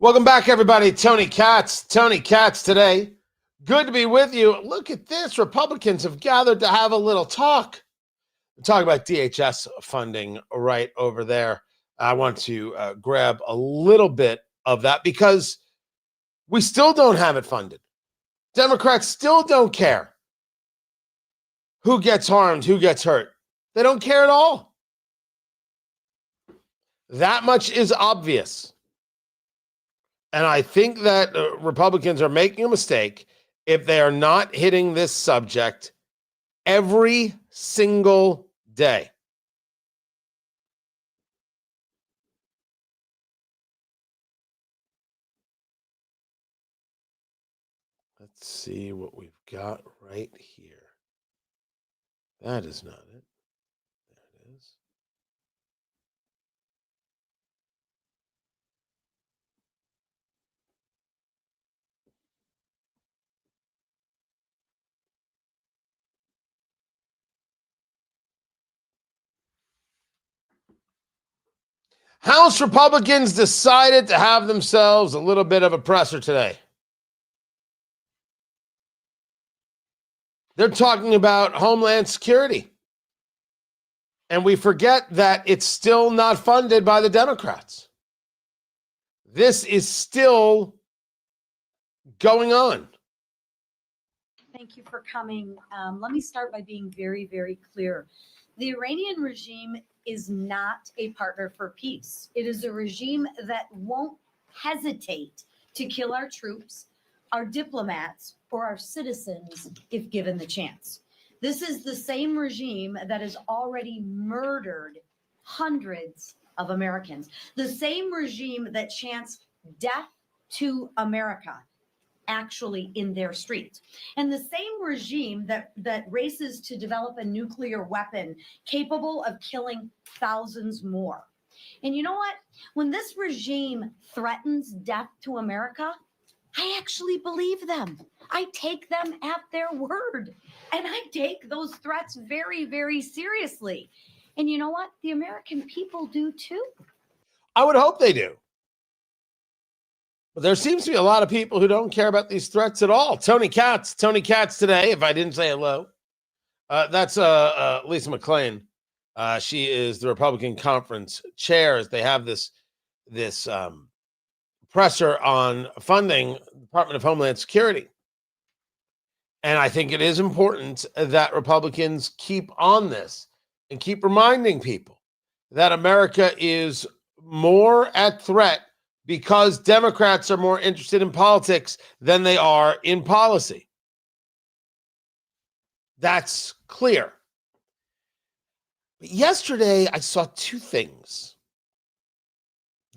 Welcome back, everybody. Tony Katz today. Good to be with you. Look at this. Republicans have gathered to have a little talk. We're talking about DHS funding right over there. I want to grab a little bit of that because we still don't have it funded. Democrats still don't care who gets harmed, who gets hurt. They don't care at all. That much is obvious. And I think that Republicans are making a mistake if they are not hitting this subject every single day. Let's see what we've got right here. That is not it. There it is. House Republicans decided to have themselves a little bit of a presser today. They're talking about Homeland Security. And we forget that it's still not funded by the Democrats. This is still going on. Thank you for coming. Let me start by being very, very clear. The Iranian regime is not a partner for peace. It is a regime that won't hesitate to kill our troops, our diplomats, or our citizens if given the chance. This is the same regime that has already murdered hundreds of Americans. The same regime that chants death to America actually in their streets. And the same regime that races to develop a nuclear weapon capable of killing thousands more. And you know what? When this regime threatens death to America, I actually believe them. I take them at their word. And I take those threats very, very seriously. And you know what? The American people do too. I would hope they do. But there seems to be a lot of people who don't care about these threats at all. Tony Katz today, if I didn't say hello. That's Lisa McClain. She is the Republican conference chair as they have this presser on funding the Department of Homeland Security. And I think it is important that Republicans keep on this and keep reminding people that America is more at threat because Democrats are more interested in politics than they are in policy. That's clear. But yesterday, I saw two things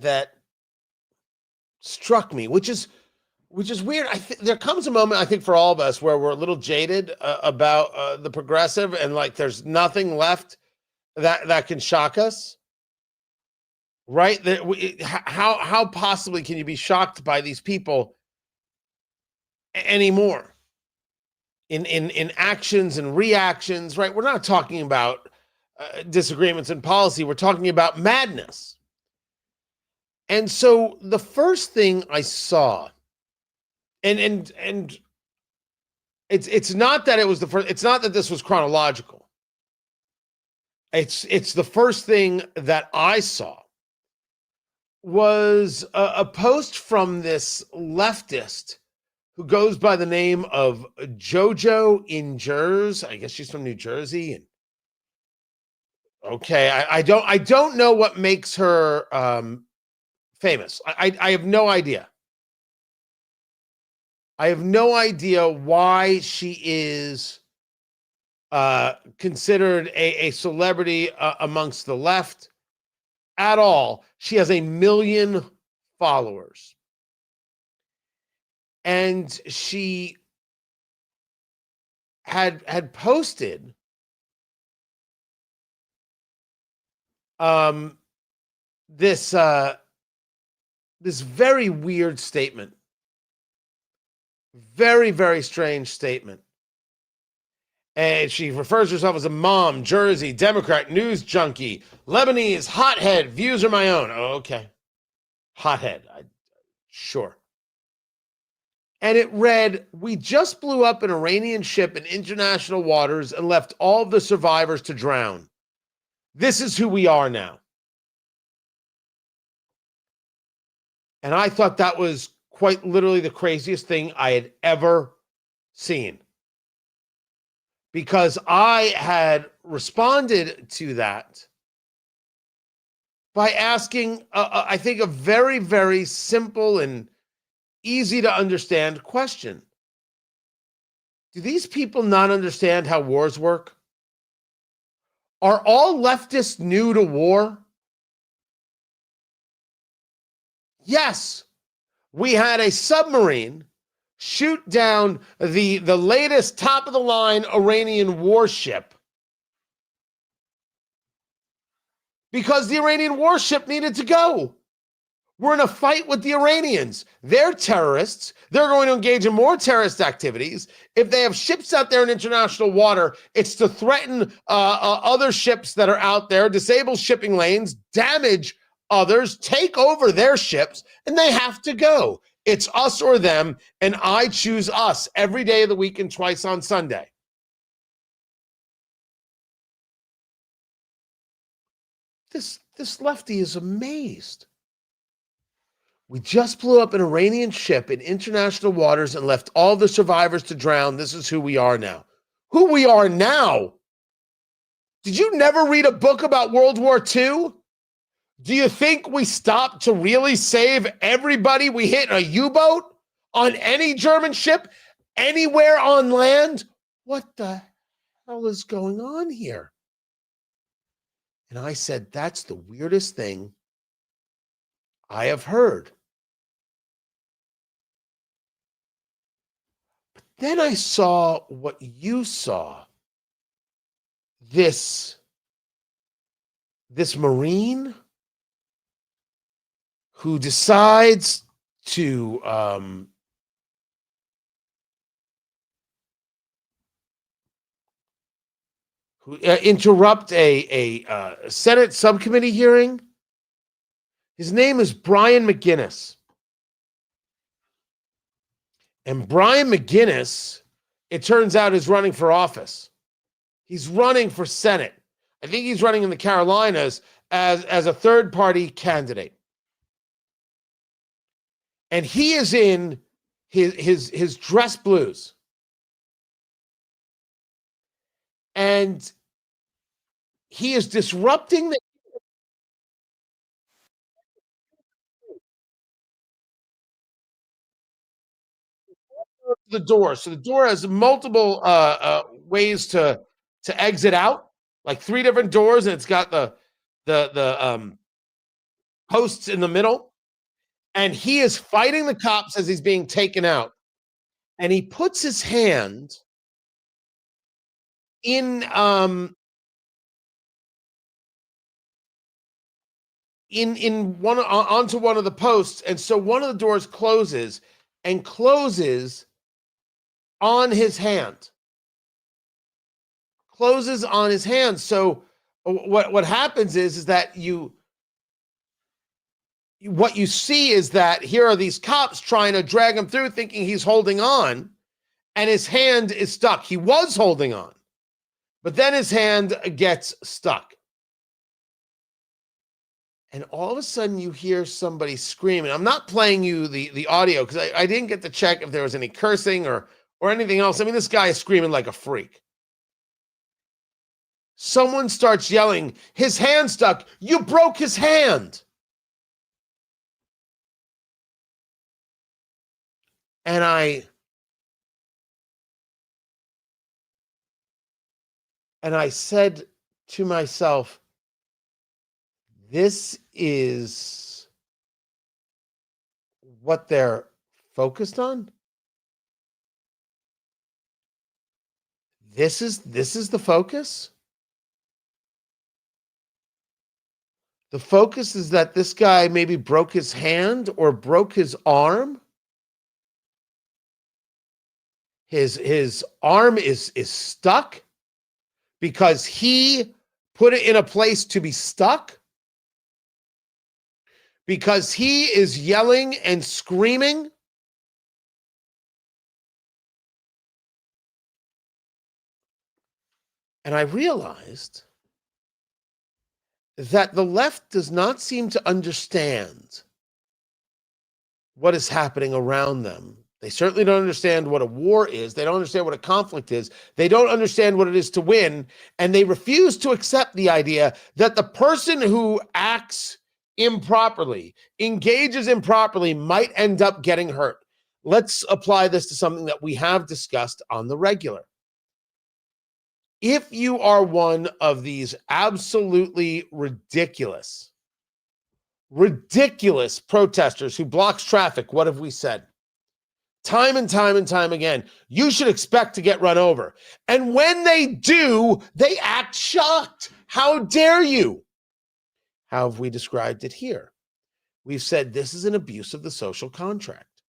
that struck me, which is weird. There comes a moment, I think, for all of us where we're a little jaded about the progressive, and like there's nothing left that can shock us. Right? How possibly can you be shocked by these people anymore? In actions and reactions, right? We're not talking about disagreements in policy. We're talking about madness. And so the first thing I saw, and it's not that it was the first. It's not that this was chronological. It's the first thing that I saw was a post from this leftist who goes by the name of JoJo in Jersey. I guess she's from New Jersey. And okay, I don't know what makes her famous. I have no idea. I have no idea why she is considered a celebrity amongst the left at all. She has 1 million followers. And she had posted this very weird statement. Very, very strange statement. And she refers to herself as a mom, Jersey, Democrat, news junkie, Lebanese, hothead, views are my own. Oh, okay. Hothead. Sure. And it read, "We just blew up an Iranian ship in international waters and left all of the survivors to drown. This is who we are now." And I thought that was quite literally the craziest thing I had ever seen. Because I had responded to that by asking, I think, a very, very simple and easy to understand question. Do these people not understand how wars work? Are all leftists new to war? Yes. We had a submarine shoot down the latest top of the line Iranian warship because the Iranian warship needed to go. We're in a fight with the Iranians. They're terrorists. They're going to engage in more terrorist activities. If they have ships out there in international water, it's to threaten other ships that are out there, disable shipping lanes, damage others, take over their ships, and they have to go. It's us or them, and I choose us every day of the week and twice on Sunday. This lefty is amazed. We just blew up an Iranian ship in international waters and left all the survivors to drown. This is who we are now. Who we are now? Did you never read a book about World War II? Do you think we stopped to really save everybody we hit in a U-boat? On any German ship? Anywhere on land? What the hell is going on here? And I said, that's the weirdest thing I have heard. But then I saw what you saw. This Marine who decides to interrupt a Senate subcommittee hearing. His name is Brian McGinnis. And Brian McGinnis, it turns out, is running for office. He's running for Senate. I think he's running in the Carolinas as a third-party candidate. And he is in his dress blues. And he is disrupting the door. So the door has multiple ways to exit out, like 3 different doors, and it's got the posts in the middle. And he is fighting the cops as he's being taken out. And he puts his hand in one onto one of the posts, and so one of the doors closes on his hand. Closes on his hand. So what happens is that what you see is that here are these cops trying to drag him through, thinking he's holding on, and his hand is stuck. He was holding on, but then his hand gets stuck. And all of a sudden you hear somebody screaming. I'm not playing you the audio because I didn't get to check if there was any cursing or anything else. I mean, this guy is screaming like a freak. Someone starts yelling, his hand stuck. You broke his hand. And I said to myself, this is what they're focused on. This is the focus. The focus is that this guy maybe broke his hand or broke his arm. His arm is stuck because he put it in a place to be stuck. because he is yelling and screaming? And I realized that the left does not seem to understand what is happening around them. They certainly don't understand what a war is. They don't understand what a conflict is. They don't understand what it is to win. And they refuse to accept the idea that the person who acts improperly, engages improperly, might end up getting hurt. Let's apply this to something that we have discussed on the regular. If you are one of these absolutely ridiculous protesters who blocks traffic, what have we said? Time and time and time again, you should expect to get run over. And when they do, they act shocked. How dare you? How have we described it here? We've said this is an abuse of the social contract.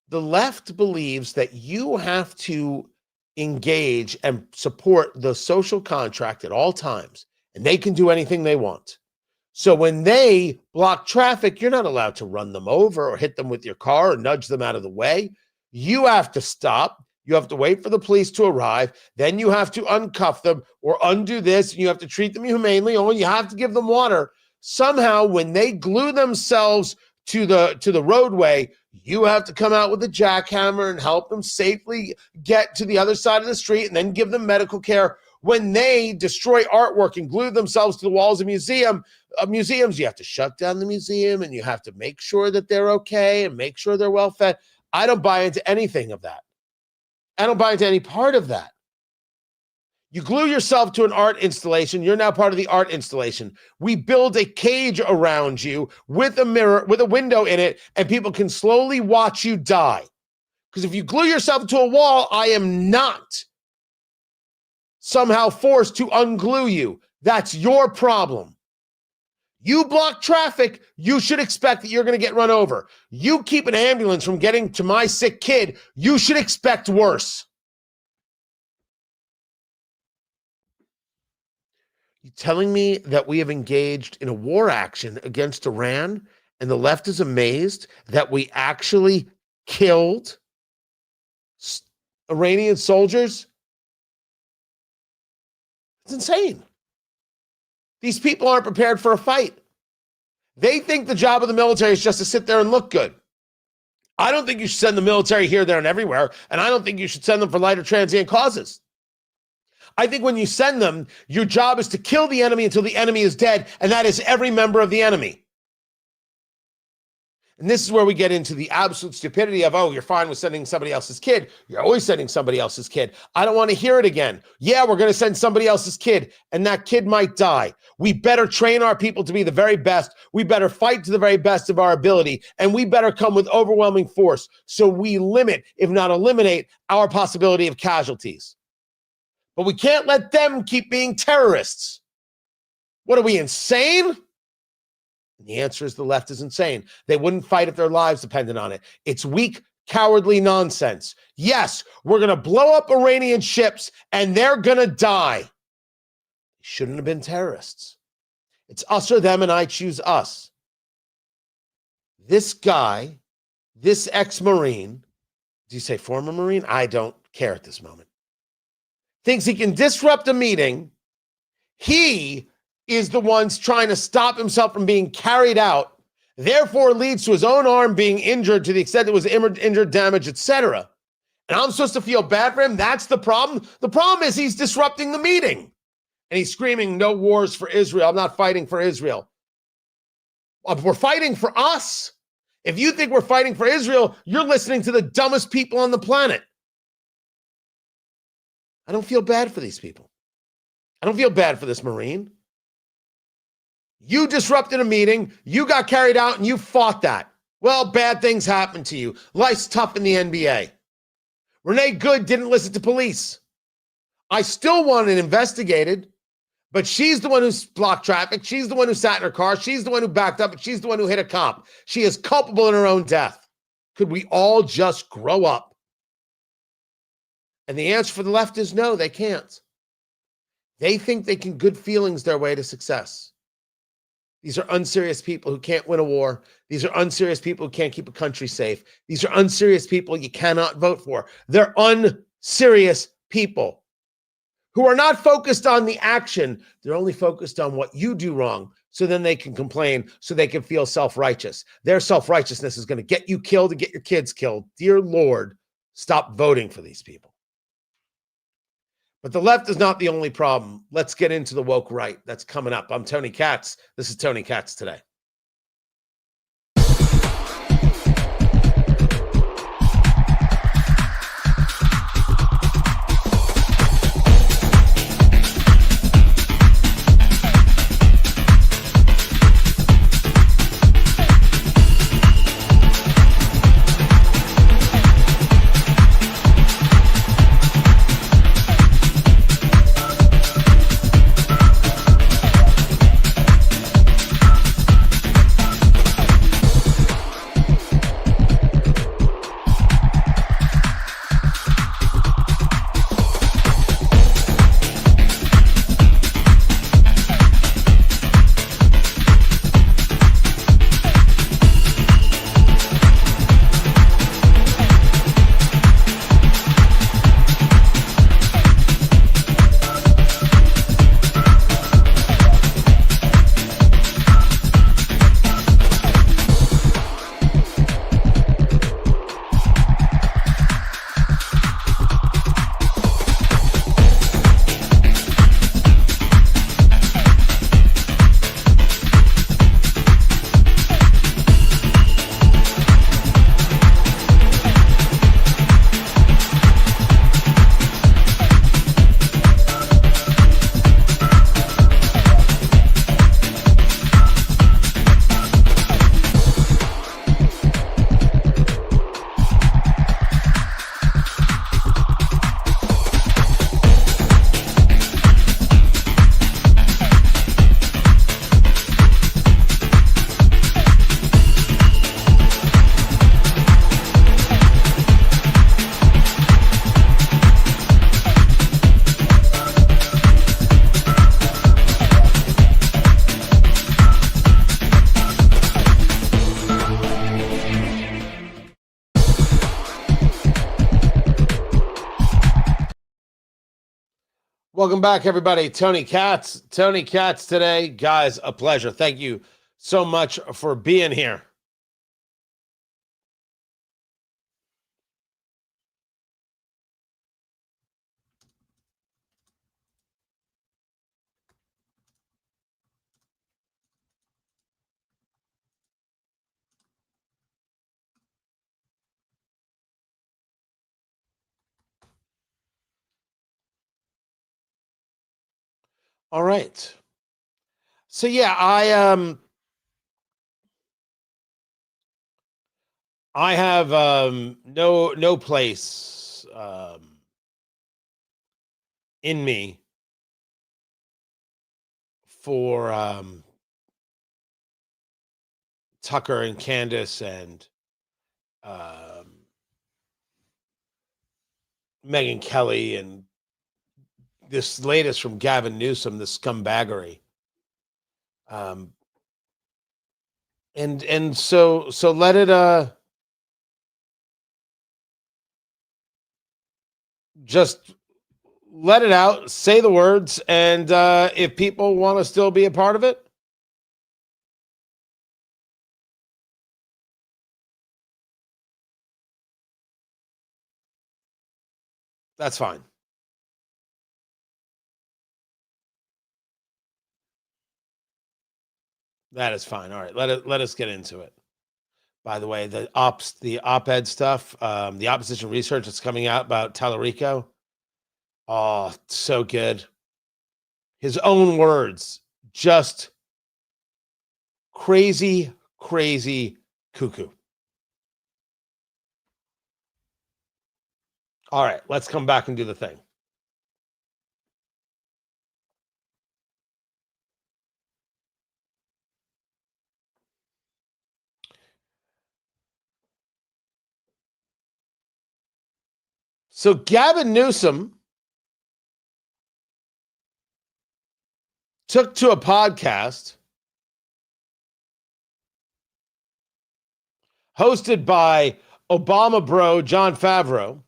The left believes that you have to engage and support the social contract at all times, and they can do anything they want. So when they block traffic, you're not allowed to run them over or hit them with your car or nudge them out of the way. You have to stop. You have to wait for the police to arrive. Then you have to uncuff them or undo this, and you have to treat them humanely, or you have to give them water. Somehow, when they glue themselves to the roadway, you have to come out with a jackhammer and help them safely get to the other side of the street and then give them medical care. When they destroy artwork and glue themselves to the walls of museums, you have to shut down the museum and you have to make sure that they're okay and make sure they're well fed. I don't buy into anything of that. I don't buy into any part of that. You glue yourself to an art installation. You're now part of the art installation. We build a cage around you with a mirror, with a window in it, and people can slowly watch you die. Because if you glue yourself to a wall, I am not somehow forced to unglue you. That's your problem. You block traffic, you should expect that you're going to get run over. You keep an ambulance from getting to my sick kid, you should expect worse. You telling me that we have engaged in a war action against Iran and the left is amazed that we actually killed Iranian soldiers? It's insane. These people aren't prepared for a fight. They think the job of the military is just to sit there and look good. I don't think you should send the military here, there, and everywhere, and I don't think you should send them for light or transient causes. I think when you send them, your job is to kill the enemy until the enemy is dead, and that is every member of the enemy. And this is where we get into the absolute stupidity of, oh, you're fine with sending somebody else's kid. You're always sending somebody else's kid. I don't want to hear it again. Yeah, we're going to send somebody else's kid, and that kid might die. We better train our people to be the very best. We better fight to the very best of our ability, and we better come with overwhelming force so we limit, if not eliminate, our possibility of casualties. But we can't let them keep being terrorists. What are we, insane? And the answer is the left is insane. They wouldn't fight if their lives depended on it. It's weak, cowardly nonsense. Yes, we're going to blow up Iranian ships and they're going to die. They shouldn't have been terrorists. It's us or them, and I choose us. This guy, this ex-Marine, do you say former Marine? I don't care at this moment. Thinks he can disrupt a meeting. He is the ones trying to stop himself from being carried out, therefore leads to his own arm being injured to the extent it was injured, damage, etc. And I'm supposed to feel bad for him? That's the problem? The problem is he's disrupting the meeting. And he's screaming, no wars for Israel. I'm not fighting for Israel. We're fighting for us. If you think we're fighting for Israel, you're listening to the dumbest people on the planet. I don't feel bad for these people. I don't feel bad for this Marine. You disrupted a meeting, you got carried out, and you fought that. Well, bad things happen to you. Life's tough in the NBA. Renee Good didn't listen to police. I still want it investigated, but she's the one who blocked traffic. She's the one who sat in her car. She's the one who backed up, and she's the one who hit a cop. She is culpable in her own death. Could we all just grow up? And the answer for the left is no, they can't. They think they can good feelings their way to success. These are unserious people who can't win a war. These are unserious people who can't keep a country safe. These are unserious people you cannot vote for. They're unserious people who are not focused on the action. They're only focused on what you do wrong, so then they can complain, so they can feel self-righteous. Their self-righteousness is going to get you killed and get your kids killed. Dear Lord, stop voting for these people. But the left is not the only problem. Let's get into the woke right. That's coming up. I'm Tony Katz. This is Tony Katz Today. Welcome back, everybody. Tony Katz. Tony Katz Today. Guys, a pleasure. Thank you so much for being here. All right. So yeah, I have no place in me for Tucker and Candace and Megyn Kelly and this latest from Gavin Newsom, the scumbaggery. And so let it just let it out, say the words, and if people want to still be a part of it, that's fine. That is fine. All right, let us get into it. By the way, the op-ed stuff, the opposition research that's coming out about Tallarico. Oh, so good. His own words, just crazy, crazy cuckoo. All right, let's come back and do the thing. So Gavin Newsom took to a podcast hosted by Obama bro John Favreau,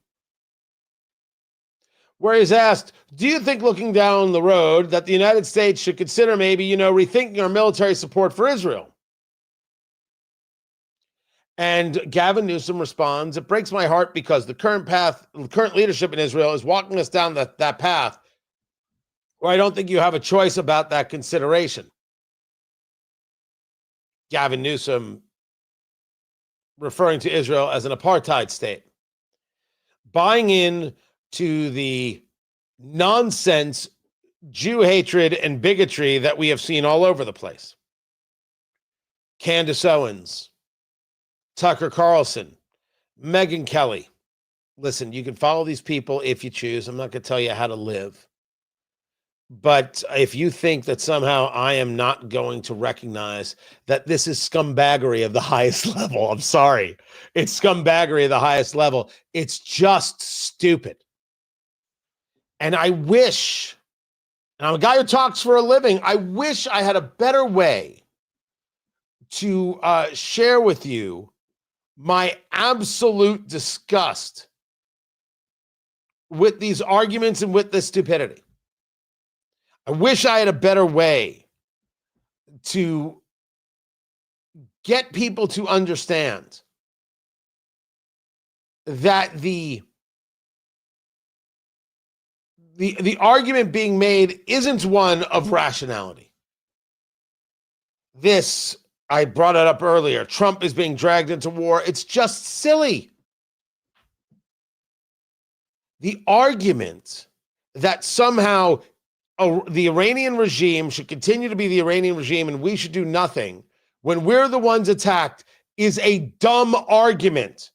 where he's asked, do you think looking down the road that the United States should consider maybe, rethinking our military support for Israel? And Gavin Newsom responds, it breaks my heart because the current leadership in Israel is walking us down that path where I don't think you have a choice about that consideration. Gavin Newsom referring to Israel as an apartheid state, buying in to the nonsense Jew hatred and bigotry that we have seen all over the place. Candace Owens, Tucker Carlson, Megyn Kelly. Listen, you can follow these people if you choose. I'm not going to tell you how to live. But if you think that somehow I am not going to recognize that this is scumbaggery of the highest level, I'm sorry. It's scumbaggery of the highest level. It's just stupid. And I wish, and I'm a guy who talks for a living, I wish I had a better way to share with you my absolute disgust with these arguments and with this stupidity. I wish I had a better way to get people to understand that the argument being made isn't one of rationality. This, I brought it up earlier, Trump is being dragged into war. It's just silly. The argument that somehow the Iranian regime should continue to be the Iranian regime and we should do nothing when we're the ones attacked is a dumb argument.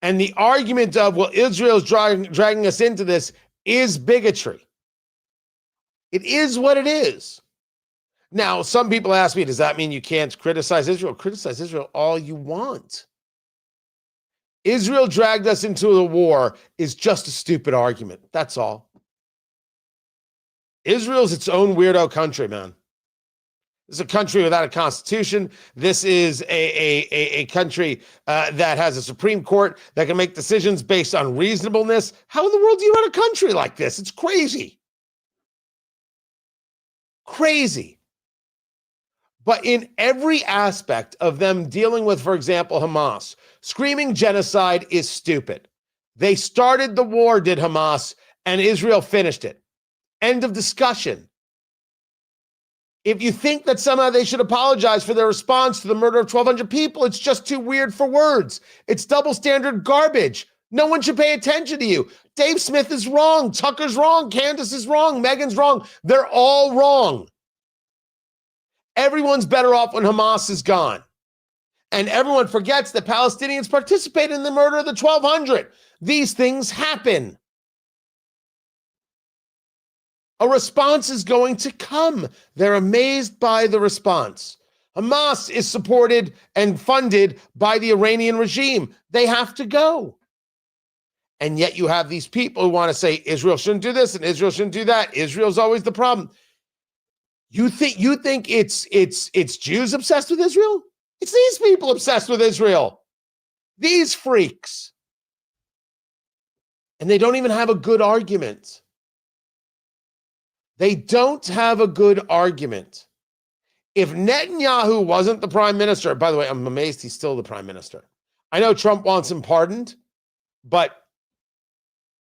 And the argument of, well, Israel's dragging us into this is bigotry. It is what it is. Now, some people ask me, does that mean you can't criticize Israel? Criticize Israel all you want. Israel dragged us into the war is just a stupid argument. That's all. Israel's its own weirdo country, man. This is a country without a constitution. This is a country that has a Supreme Court that can make decisions based on reasonableness. How in the world do you run a country like this? It's crazy. Crazy. But in every aspect of them dealing with, for example, Hamas, screaming genocide is stupid. They started the war, did Hamas, and Israel finished it. End of discussion. If you think that somehow they should apologize for their response to the murder of 1,200 people, it's just too weird for words. It's double standard garbage. No one should pay attention to you. Dave Smith is wrong. Tucker's wrong. Candace is wrong. Megan's wrong. They're all wrong. Everyone's better off when Hamas is gone. And everyone forgets that Palestinians participated in the murder of the 1,200. These things happen. A response is going to come. They're amazed by the response. Hamas is supported and funded by the Iranian regime. They have to go. And yet you have these people who want to say Israel shouldn't do this and Israel shouldn't do that. Israel's always the problem. You think it's Jews obsessed with Israel? It's these people obsessed with Israel. These freaks. And they don't even have a good argument. They don't have a good argument. If Netanyahu wasn't the prime minister, by the way, I'm amazed he's still the prime minister. I know Trump wants him pardoned, but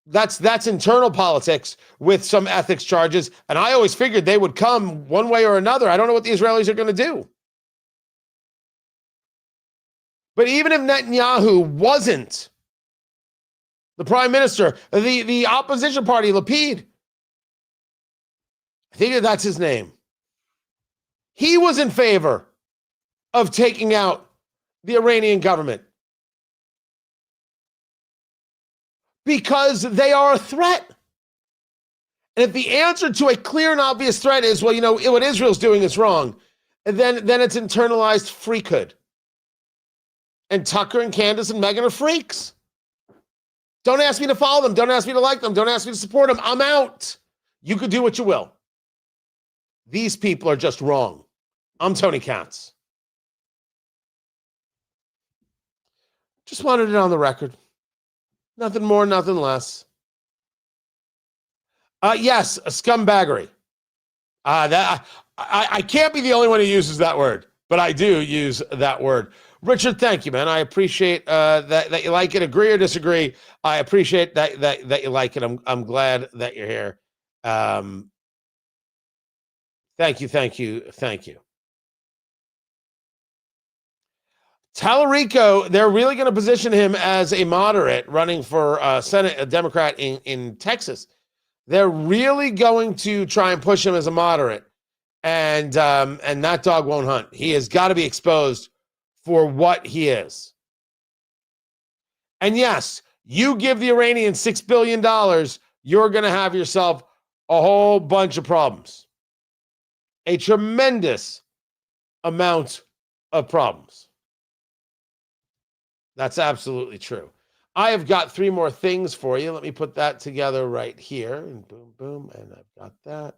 that's internal politics with some ethics charges. And I always figured they would come one way or another. I don't know what the Israelis are going to do. But even if Netanyahu wasn't the prime minister, the opposition party, Lapid, I think that's his name. He was in favor of taking out the Iranian government because they are a threat. And if the answer to a clear and obvious threat is, well, what Israel's doing is wrong, then it's internalized freakhood. And Tucker and Candace and Megan are freaks. Don't ask me to follow them. Don't ask me to like them. Don't ask me to support them. I'm out. You could do what you will. These people are just wrong. I'm Tony Katz. Just wanted it on the record. Nothing more, nothing less. Yes, a scumbaggery. I can't be the only one who uses that word, but I do use that word. Richard, thank you, man. I appreciate that you like it. Agree or disagree, I appreciate that you like it. I'm glad that you're here. Thank you. Tallarico, they're really going to position him as a moderate running for Senate, a Democrat in Texas. They're really going to try and push him as a moderate, and that dog won't hunt. He has got to be exposed for what he is. And yes, you give the Iranians $6 billion, you're going to have yourself a whole bunch of problems. A tremendous amount of problems. That's absolutely true. I have got 3 more things for you. Let me put that together right here. And boom, boom. And I've got that.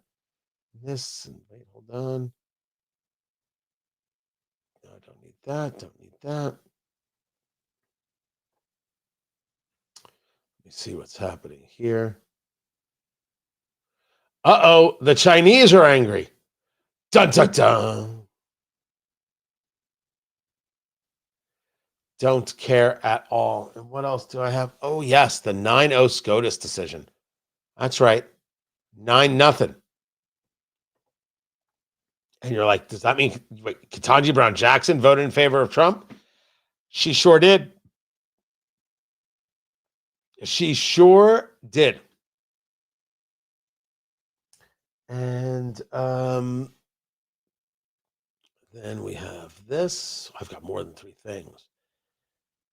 This. And wait, hold on. No, I don't need that. Don't need that. Let me see what's happening here. Uh-oh. The Chinese are angry. Dun, dun, dun. Don't care at all. And what else do I have? Oh, yes, the 9-0 SCOTUS decision. That's right. 9-0. And you're like, does that mean Ketanji Brown Jackson voted in favor of Trump? She sure did. She sure did. And then we have this. I've got more than 3 things.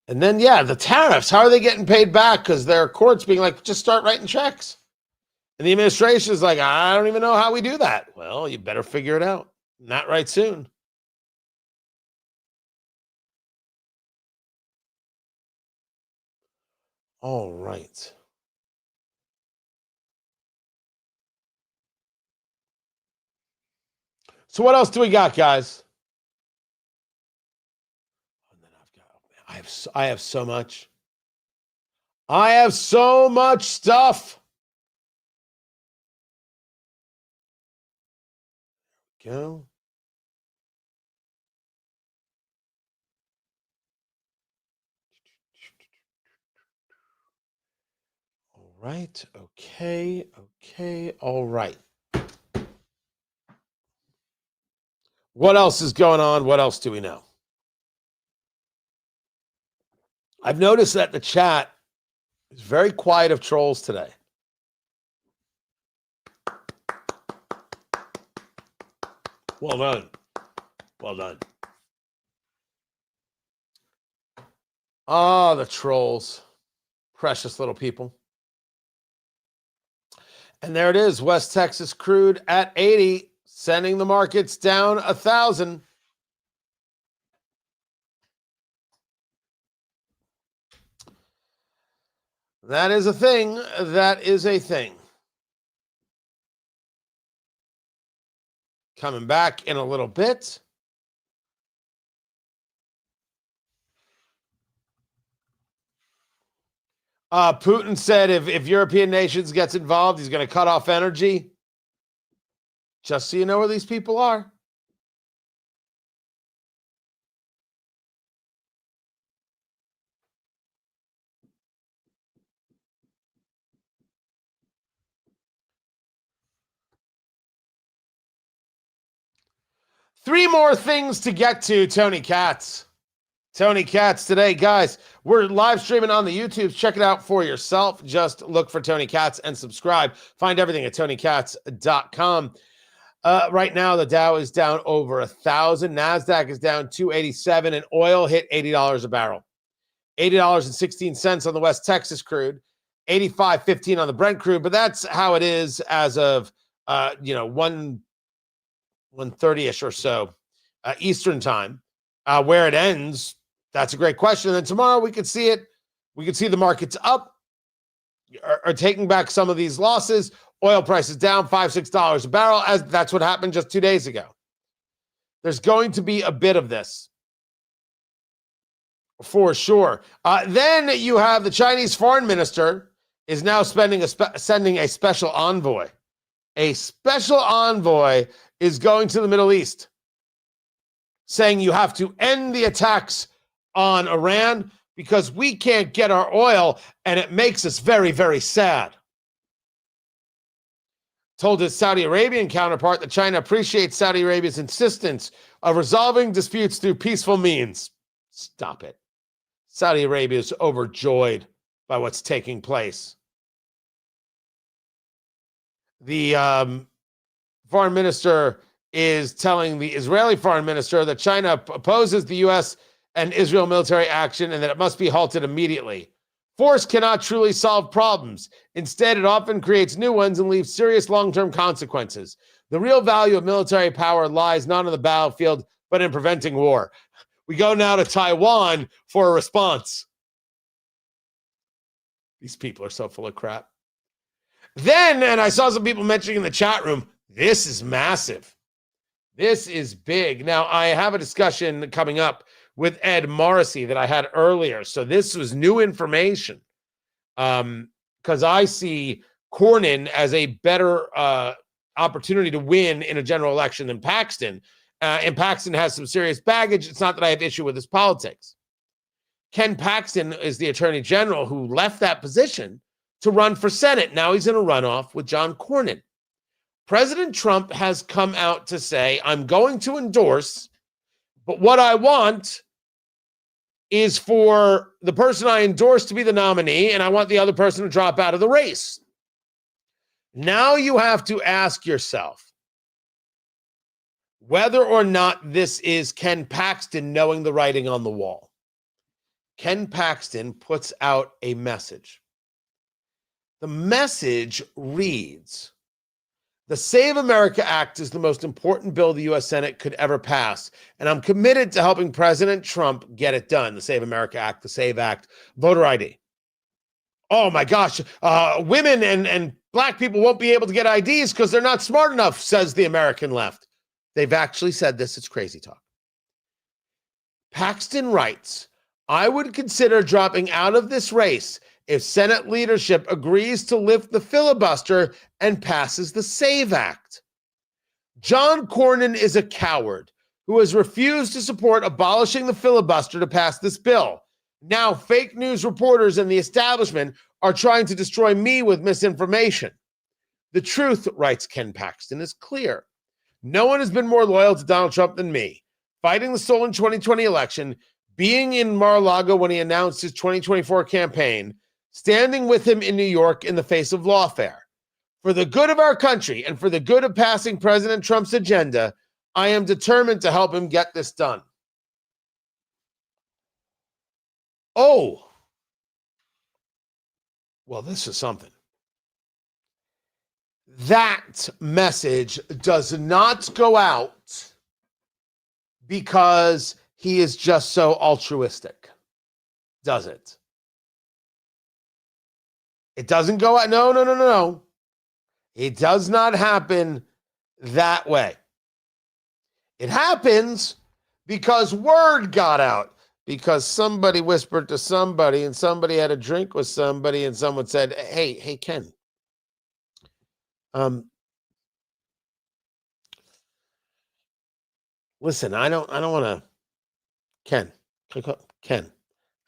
And then, yeah, the tariffs. How are they getting paid back? Because their courts being like, just start writing checks. And the administration is like, I don't even know how we do that. Well, you better figure it out. Not right soon. All right. So what else do we got, guys? And then I have so much. I have so much stuff. Go. All right. Okay. All right. What else is going on? What else do we know? I've noticed that the chat is very quiet of trolls today. Well done. Well done. Ah, the trolls. Precious little people. And there it is. West Texas crude at 80, sending the markets down 1,000. That is a thing. That is a thing. Coming back in a little bit. Putin said if European nations gets involved, he's going to cut off energy. Just so you know where these people are. Three more things to get to, Tony Katz. Tony Katz today. Guys, we're live streaming on the YouTube. Check it out for yourself. Just look for Tony Katz and subscribe. Find everything at tonykatz.com. Right now, the Dow is down over 1,000. NASDAQ is down 287, and oil hit $80 a barrel. $80.16 on the West Texas crude, $85.15 on the Brent crude. But that's how it is as of 1:30ish or so Eastern time. Where it ends, that's a great question. And then tomorrow we could see it. We could see the markets up or taking back some of these losses. Oil prices down $5-6 a barrel, as that's what happened just 2 days ago. There's going to be a bit of this. For sure. Then you have the Chinese foreign minister is now sending a special envoy. A special envoy is going to the Middle East, saying you have to end the attacks on Iran because we can't get our oil, and it makes us very, very sad. Told his Saudi Arabian counterpart that China appreciates Saudi Arabia's insistence of resolving disputes through peaceful means. Stop it. Saudi Arabia is overjoyed by what's taking place. The foreign minister is telling the Israeli foreign minister that China opposes the U.S. and Israel military action and that it must be halted immediately. Force cannot truly solve problems. Instead, it often creates new ones and leaves serious long-term consequences. The real value of military power lies not on the battlefield, but in preventing war. We go now to Taiwan for a response. These people are so full of crap. Then, and I saw some people mentioning in the chat room, this is massive. This is big. Now, I have a discussion coming up with Ed Morrissey that I had earlier. So this was new information because I see Cornyn as a better opportunity to win in a general election than Paxton. And Paxton has some serious baggage. It's not that I have issue with his politics. Ken Paxton is the attorney general who left that position to run for Senate. Now he's in a runoff with John Cornyn. President Trump has come out to say, I'm going to endorse, but what I want is for the person I endorse to be the nominee, and I want the other person to drop out of the race. Now you have to ask yourself whether or not this is Ken Paxton knowing the writing on the wall. Ken Paxton puts out a message. The message reads, the Save America Act is the most important bill the U.S. Senate could ever pass, and I'm committed to helping President Trump get it done. The Save America Act, the SAVE Act, voter ID. Oh my gosh, women and black people won't be able to get IDs because they're not smart enough, says the American left. They've actually said this. It's crazy talk. Paxton writes, I would consider dropping out of this race if Senate leadership agrees to lift the filibuster and passes the SAVE Act. John Cornyn is a coward who has refused to support abolishing the filibuster to pass this bill. Now, fake news reporters and the establishment are trying to destroy me with misinformation. The truth, writes Ken Paxton, is clear. No one has been more loyal to Donald Trump than me. Fighting the stolen 2020 election, being in Mar-a-Lago when he announced his 2024 campaign, standing with him in New York in the face of lawfare. For the good of our country and for the good of passing President Trump's agenda, I am determined to help him get this done. Oh, well, this is something. That message does not go out because he is just so altruistic, does it? It doesn't go out. No. It does not happen that way. It happens because word got out, because somebody whispered to somebody and somebody had a drink with somebody and someone said, hey, Ken, listen, I don't want to, Ken, I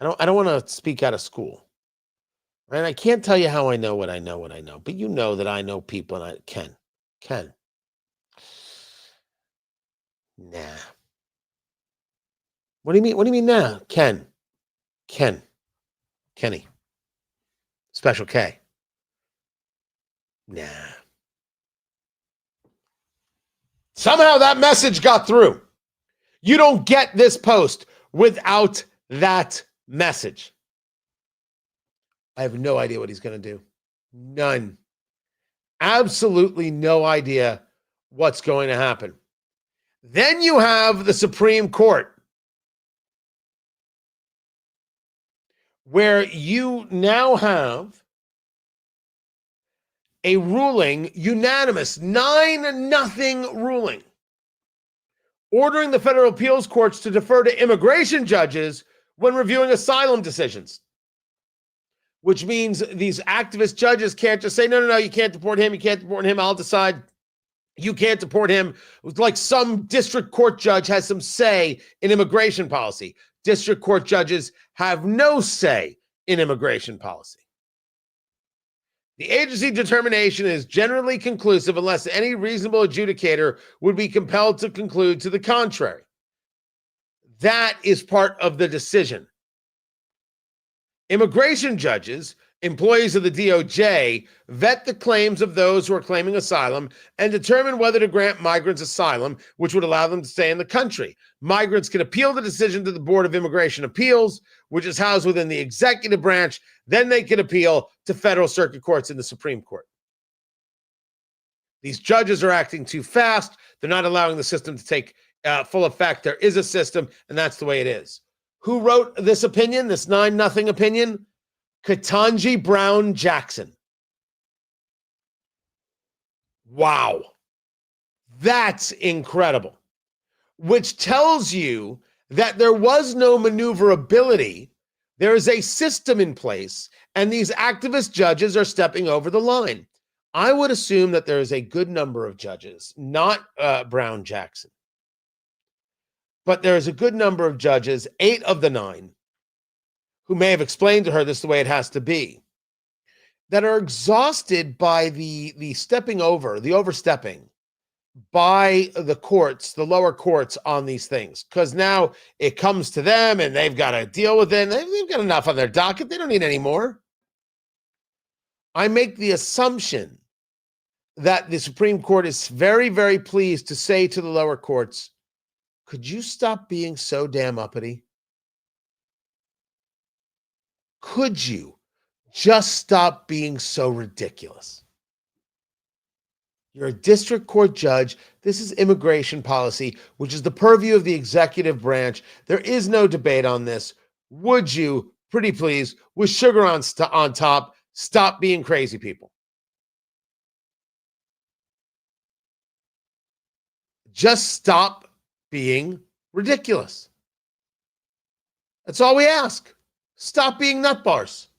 don't want to speak out of school. Right? I can't tell you how I know what I know, but you know that I know people and Ken. Nah. What do you mean? What do you mean now? Kenny. Special K. Nah. Somehow that message got through. You don't get this post without that message. I have no idea what he's going to do. None. Absolutely no idea what's going to happen. Then you have the Supreme Court, where you now have a ruling, unanimous, 9-0 ruling, ordering the federal appeals courts to defer to immigration judges when reviewing asylum decisions, which means these activist judges can't just say, no, you can't deport him, I'll decide. You can't deport him. Like some district court judge has some say in immigration policy. District court judges have no say in immigration policy. The agency determination is generally conclusive unless any reasonable adjudicator would be compelled to conclude to the contrary. That is part of the decision. Immigration judges, employees of the DOJ, vet the claims of those who are claiming asylum and determine whether to grant migrants asylum, which would allow them to stay in the country. Migrants can appeal the decision to the Board of Immigration Appeals, which is housed within the executive branch. Then they can appeal to federal circuit courts in the Supreme Court. These judges are acting too fast. They're not allowing the system to take full effect. There is a system, and that's the way it is. Who wrote this opinion, this 9-0 opinion? Ketanji Brown Jackson. Wow. That's incredible. Which tells you that there was no maneuverability. There is a system in place, and these activist judges are stepping over the line. I would assume that there is a good number of judges, not Brown Jackson, but there is a good number of judges, 8 of the 9, who may have explained to her this is the way it has to be, that are exhausted by the stepping over, the overstepping by the courts, the lower courts on these things. Because now it comes to them and they've got to deal with it. They've got enough on their docket. They don't need any more. I make the assumption that the Supreme Court is very, very pleased to say to the lower courts, could you stop being so damn uppity? Could you just stop being so ridiculous? You're a district court judge. This is immigration policy, which is the purview of the executive branch. There is no debate on this. Would you, pretty please, with sugar on top, stop being crazy people? Just stop being ridiculous. That's all we ask. Stop being nut bars.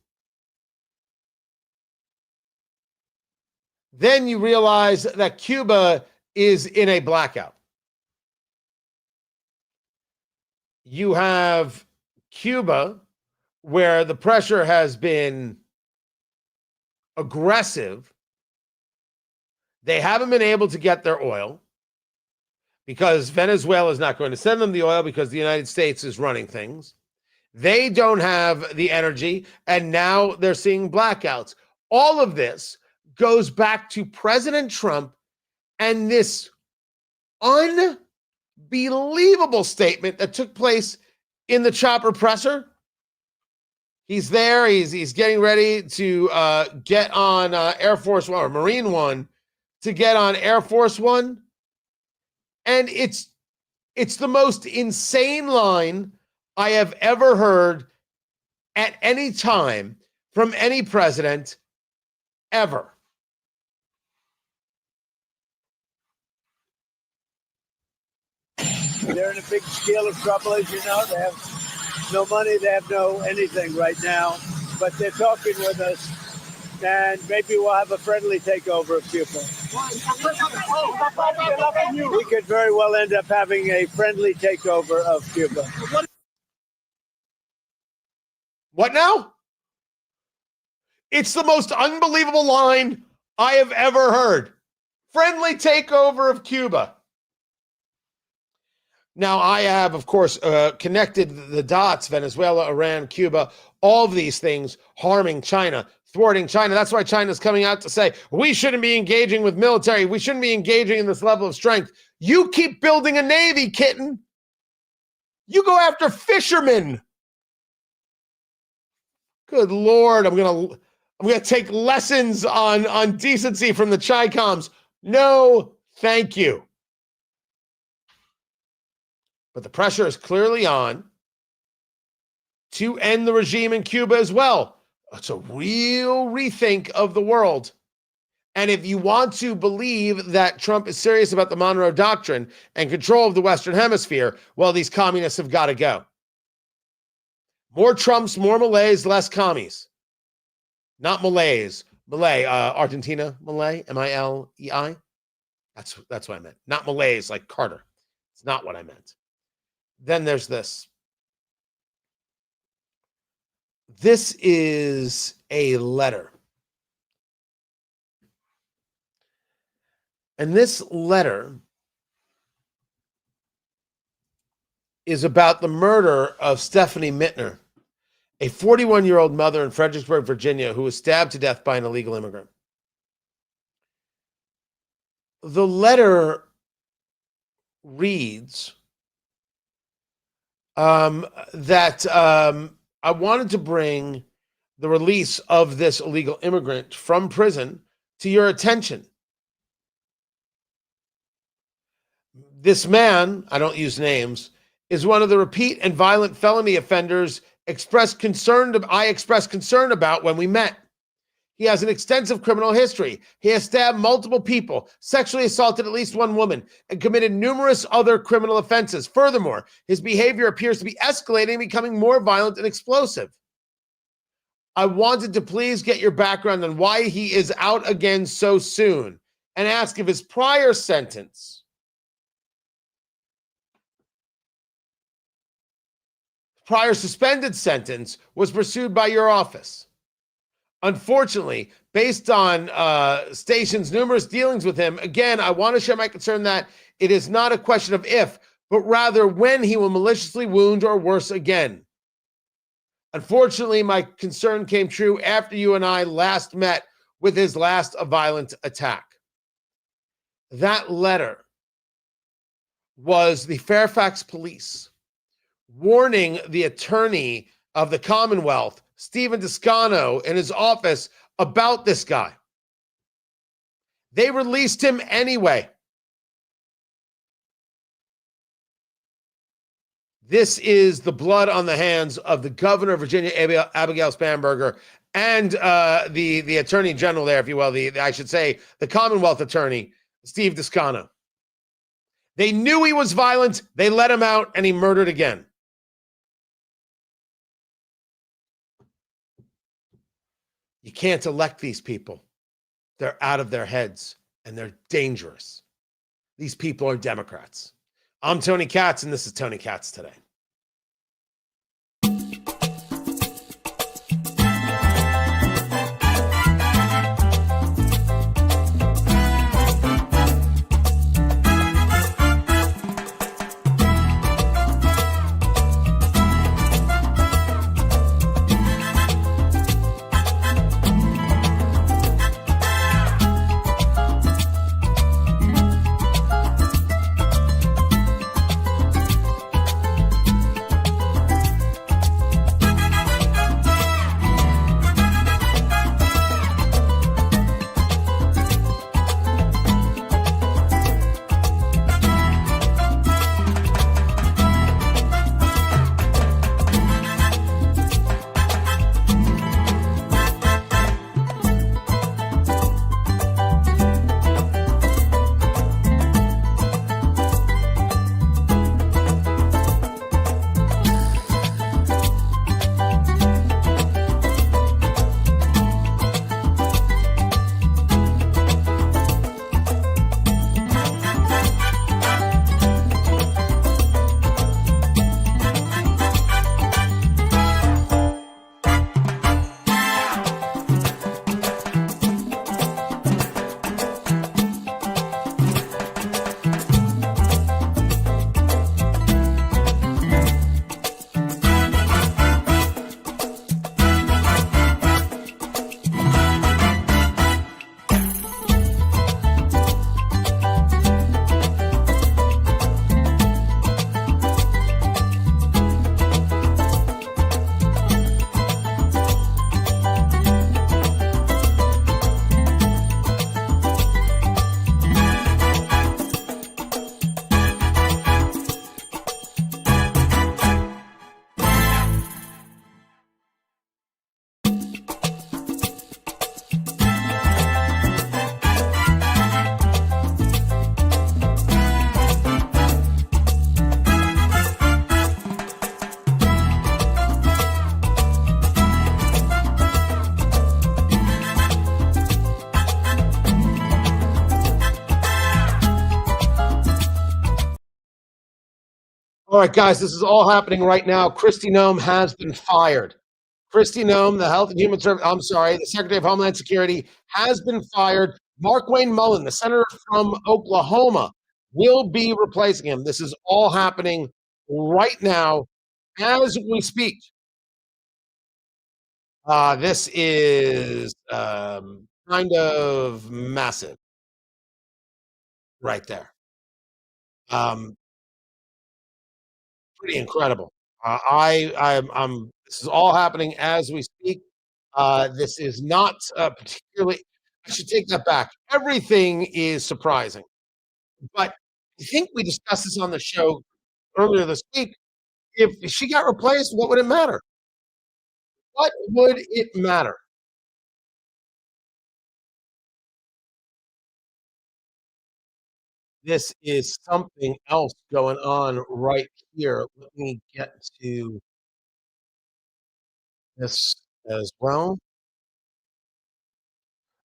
Then you realize that Cuba is in a blackout. You have Cuba, where the pressure has been aggressive. They haven't been able to get their oil because Venezuela is not going to send them the oil because the United States is running things. They don't have the energy, and now they're seeing blackouts. All of this goes back to President Trump and this unbelievable statement that took place in the chopper presser. He's there. He's getting ready to get on Air Force One or Marine One to get on Air Force One. And it's the most insane line I have ever heard at any time from any president ever. They're in a big scale of trouble, as you know. They have no money. They have no anything right now. But they're talking with us, and maybe we'll have a friendly takeover of Cuba. We could very well end up having a friendly takeover of Cuba. What now? It's the most unbelievable line I have ever heard. Friendly takeover of Cuba. Now, I have, of course, connected the dots, Venezuela, Iran, Cuba, all of these things harming China, thwarting China. That's why China's coming out to say, we shouldn't be engaging with military. We shouldn't be engaging in this level of strength. You keep building a navy, kitten. You go after fishermen. Good Lord, I'm gonna take lessons on decency from the Chi-Coms. No, thank you. But the pressure is clearly on to end the regime in Cuba as well. It's a real rethink of the world. And if you want to believe that Trump is serious about the Monroe Doctrine and control of the Western Hemisphere, well, these communists have got to go. More Trumps, more Malays, less commies. Not Malays. Malay, Argentina, Malay, Milei. That's what I meant. Not Malays like Carter. It's not what I meant. Then there's this. This is a letter. And this letter is about the murder of Stephanie Mittner, a 41-year-old mother in Fredericksburg, Virginia, who was stabbed to death by an illegal immigrant. The letter reads that I wanted to bring the release of this illegal immigrant from prison to your attention. This man, I don't use names, is one of the repeat and violent felony offenders I expressed concern about when we met. He has an extensive criminal history. He has stabbed multiple people, sexually assaulted at least one woman, and committed numerous other criminal offenses. Furthermore, his behavior appears to be escalating and becoming more violent and explosive. I wanted to please get your background on why he is out again so soon and ask if his prior suspended sentence was pursued by your office. Unfortunately, based on Station's numerous dealings with him, again, I want to share my concern that it is not a question of if, but rather when he will maliciously wound or worse again. Unfortunately, my concern came true after you and I last met with his last violent attack. That letter was the Fairfax police warning the attorney of the Commonwealth, Stephen Toscano, in his office about this guy. They released him anyway. This is the blood on the hands of the governor of Virginia, Abigail Spanberger, and the attorney general there, if you will, I should say the Commonwealth attorney, Steve Toscano. They knew he was violent. They let him out, and he murdered again. You can't elect these people. They're out of their heads, and they're dangerous. These people are Democrats. I'm Tony Katz, and this is Tony Katz Today. All right, guys, this is all happening right now. Kristi Noem has been fired. Kristi Noem, the Health and Human Service, the Secretary of Homeland Security, has been fired. Markwayne Mullin, the senator from Oklahoma, will be replacing him. This is all happening right now as we speak. This is kind of massive right there. Pretty incredible. This is all happening as we speak. This is not particularly. I should take that back. Everything is surprising, but I think we discussed this on the show earlier this week. If she got replaced, what would it matter? What would it matter? This is something else going on right here. Let me get to this as well.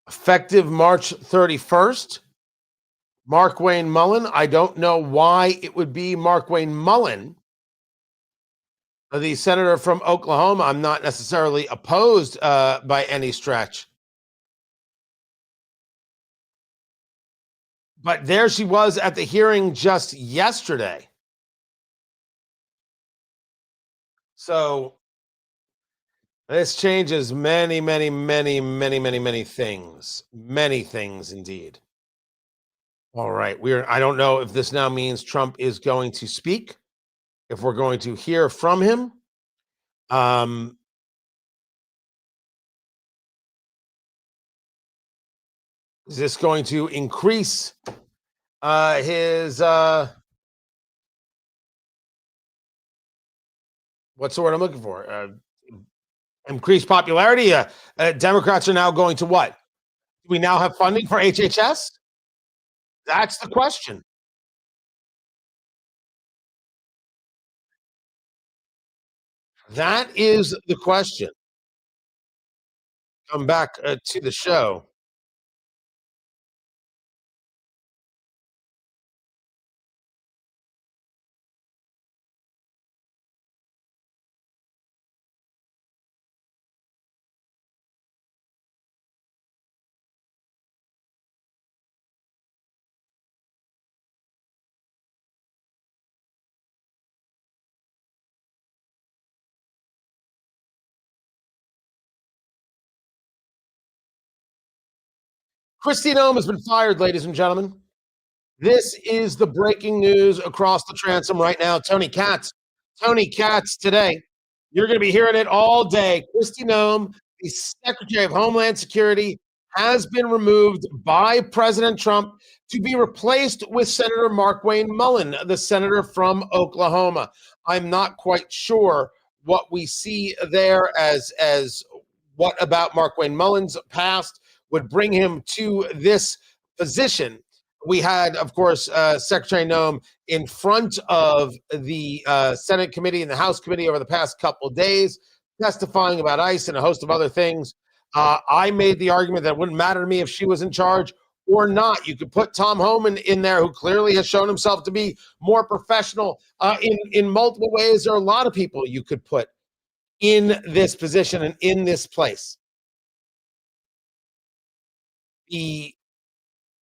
Effective March 31st, Markwayne Mullin. I don't know why it would be Markwayne Mullin, the senator from Oklahoma. I'm not necessarily opposed by any stretch. But there she was at the hearing just yesterday. So this changes many, many, many, many, many, many things. Many things indeed. All right. I don't know if this now means Trump is going to speak, if we're going to hear from him. Is this going to increase his what's the word I'm looking for? Increased popularity. Democrats are now going to what? Do we now have funding for HHS? That's the question. That is the question. Come back to the show. Kristi Noem has been fired, ladies and gentlemen. This is the breaking news across the transom right now. Tony Katz today. You're going to be hearing it all day. Kristi Noem, the Secretary of Homeland Security, has been removed by President Trump to be replaced with Senator Markwayne Mullin, the senator from Oklahoma. I'm not quite sure what we see there as what about Markwayne Mullin's past would bring him to this position. We had, of course, Secretary Noem in front of the Senate committee and the House committee over the past couple of days, testifying about ICE and a host of other things. I made the argument that it wouldn't matter to me if she was in charge or not. You could put Tom Homan in there, who clearly has shown himself to be more professional in multiple ways. There are a lot of people you could put in this position and in this place. The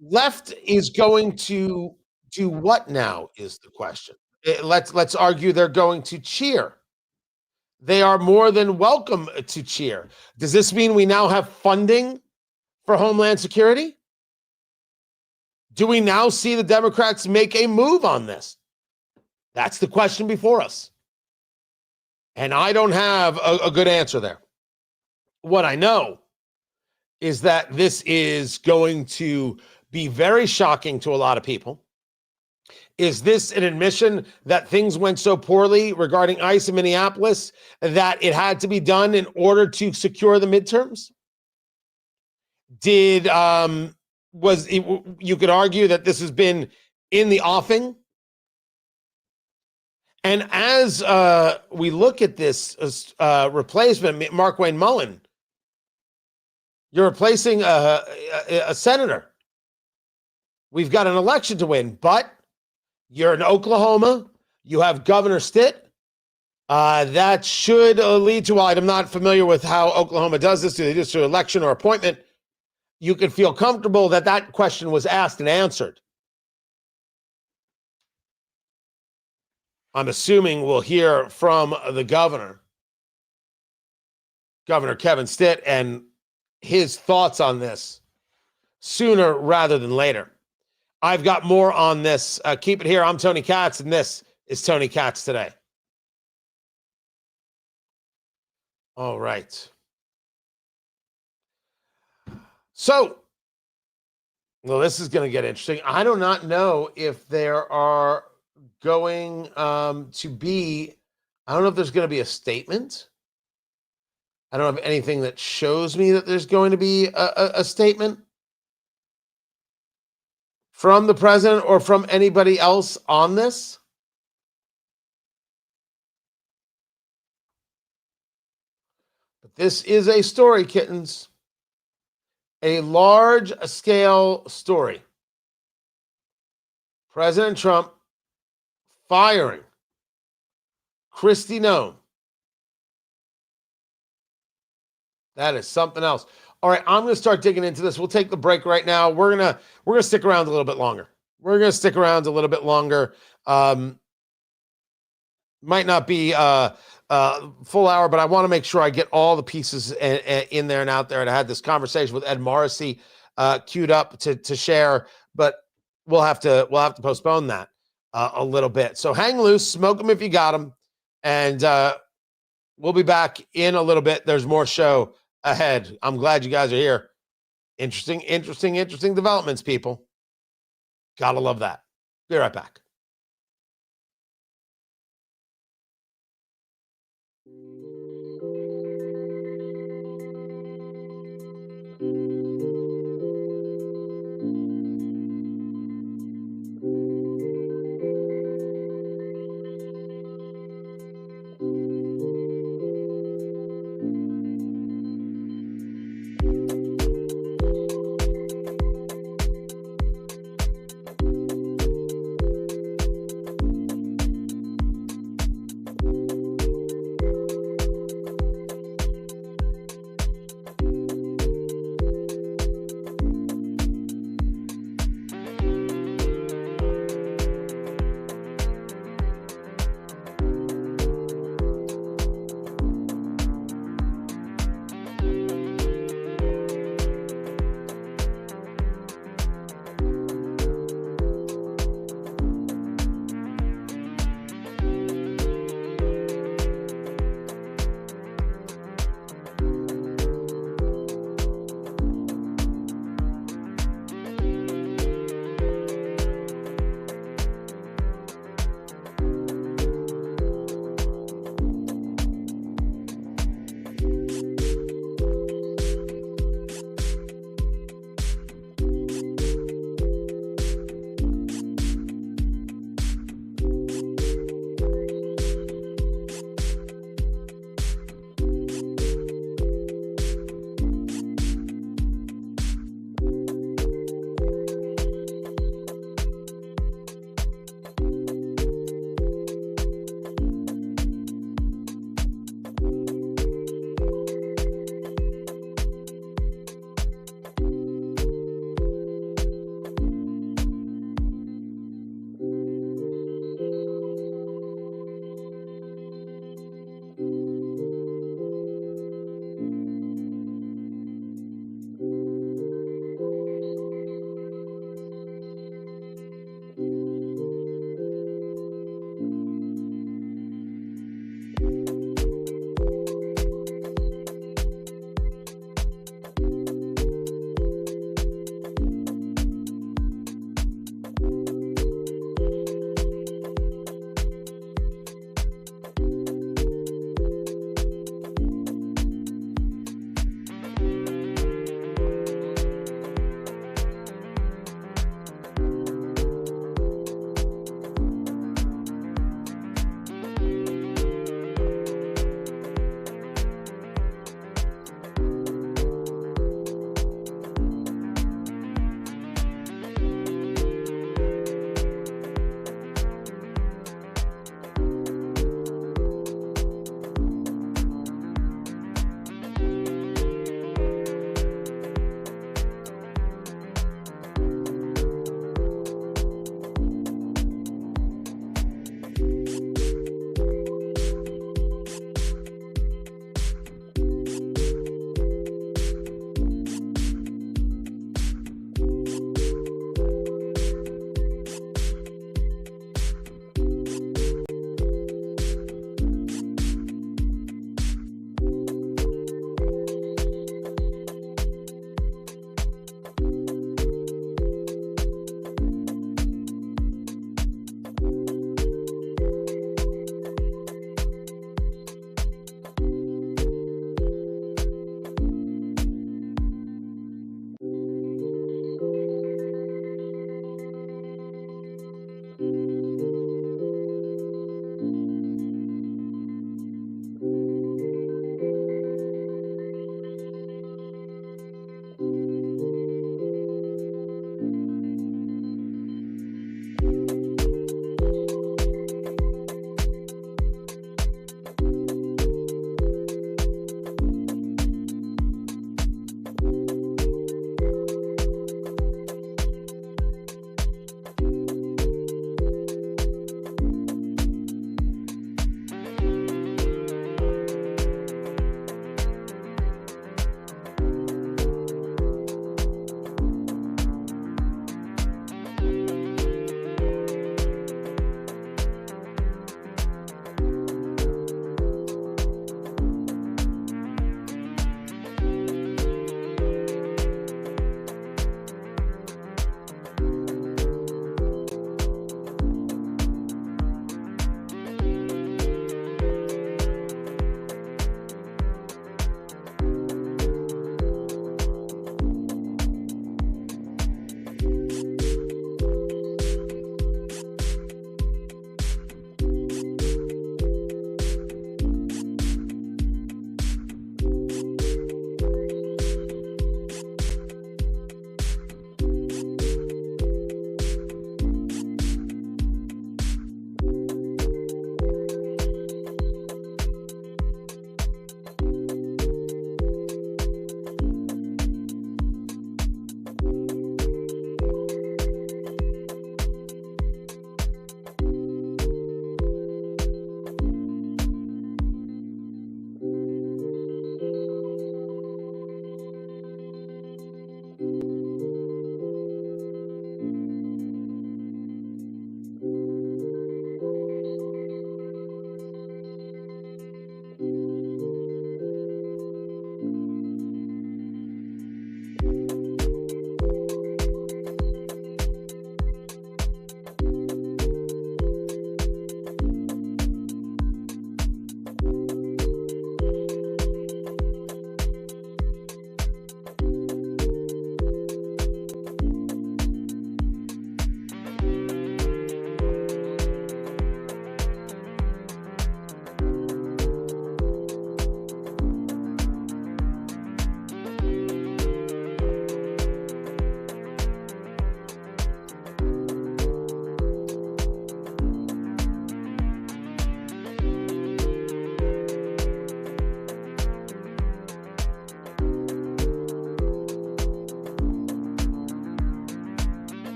left is going to do what now is the question. Let's argue they're going to cheer. They are more than welcome to cheer. Does this mean we now have funding for Homeland Security? Do we now see the Democrats make a move on this? That's the question before us. And I don't have a good answer there. What I know is that this is going to be very shocking to a lot of people. Is this an admission that things went so poorly regarding ICE in Minneapolis that it had to be done in order to secure the midterms? You could argue that this has been in the offing? And as we look at this replacement, Markwayne Mullin, you're replacing a senator. We've got an election to win, but you're in Oklahoma. You have Governor Stitt. That should lead to, while I'm not familiar with how Oklahoma does this, do they just do election or appointment? You can feel comfortable that that question was asked and answered. I'm assuming we'll hear from the governor, Governor Kevin Stitt, and his thoughts on this sooner rather than later. I've got more on this. Keep it here. I'm Tony Katz, and this is Tony Katz Today. All right. So, well, this is going to get interesting. I do not know if there are going to be, I don't know if there's going to be a statement. I don't have anything that shows me that there's going to be a statement from the president or from anybody else on this. But this is a story, kittens. A large-scale story. President Trump firing Kristi Noem. That is something else. All right, I'm going to start digging into this. We'll take the break right now. We're gonna stick around a little bit longer. Might not be full hour, but I want to make sure I get all the pieces in there and out there. And I had this conversation with Ed Morrissey queued up to share, but we'll have to postpone that a little bit. So hang loose, smoke them if you got them, and we'll be back in a little bit. There's more show ahead. I'm glad you guys are here. Interesting developments, people. Gotta love that. Be right back.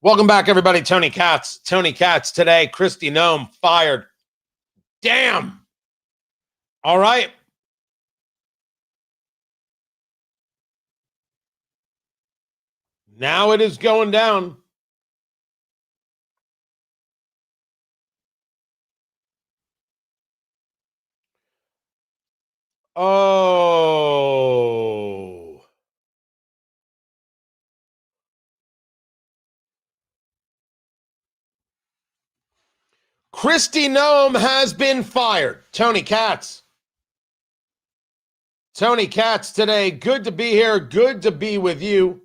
Welcome back, everybody. Tony Katz. Tony Katz today. Kristi Noem fired. Damn. All right. Now it is going down. Oh. Kristi Noem has been fired. Tony Katz. Tony Katz today. Good to be here. Good to be with you.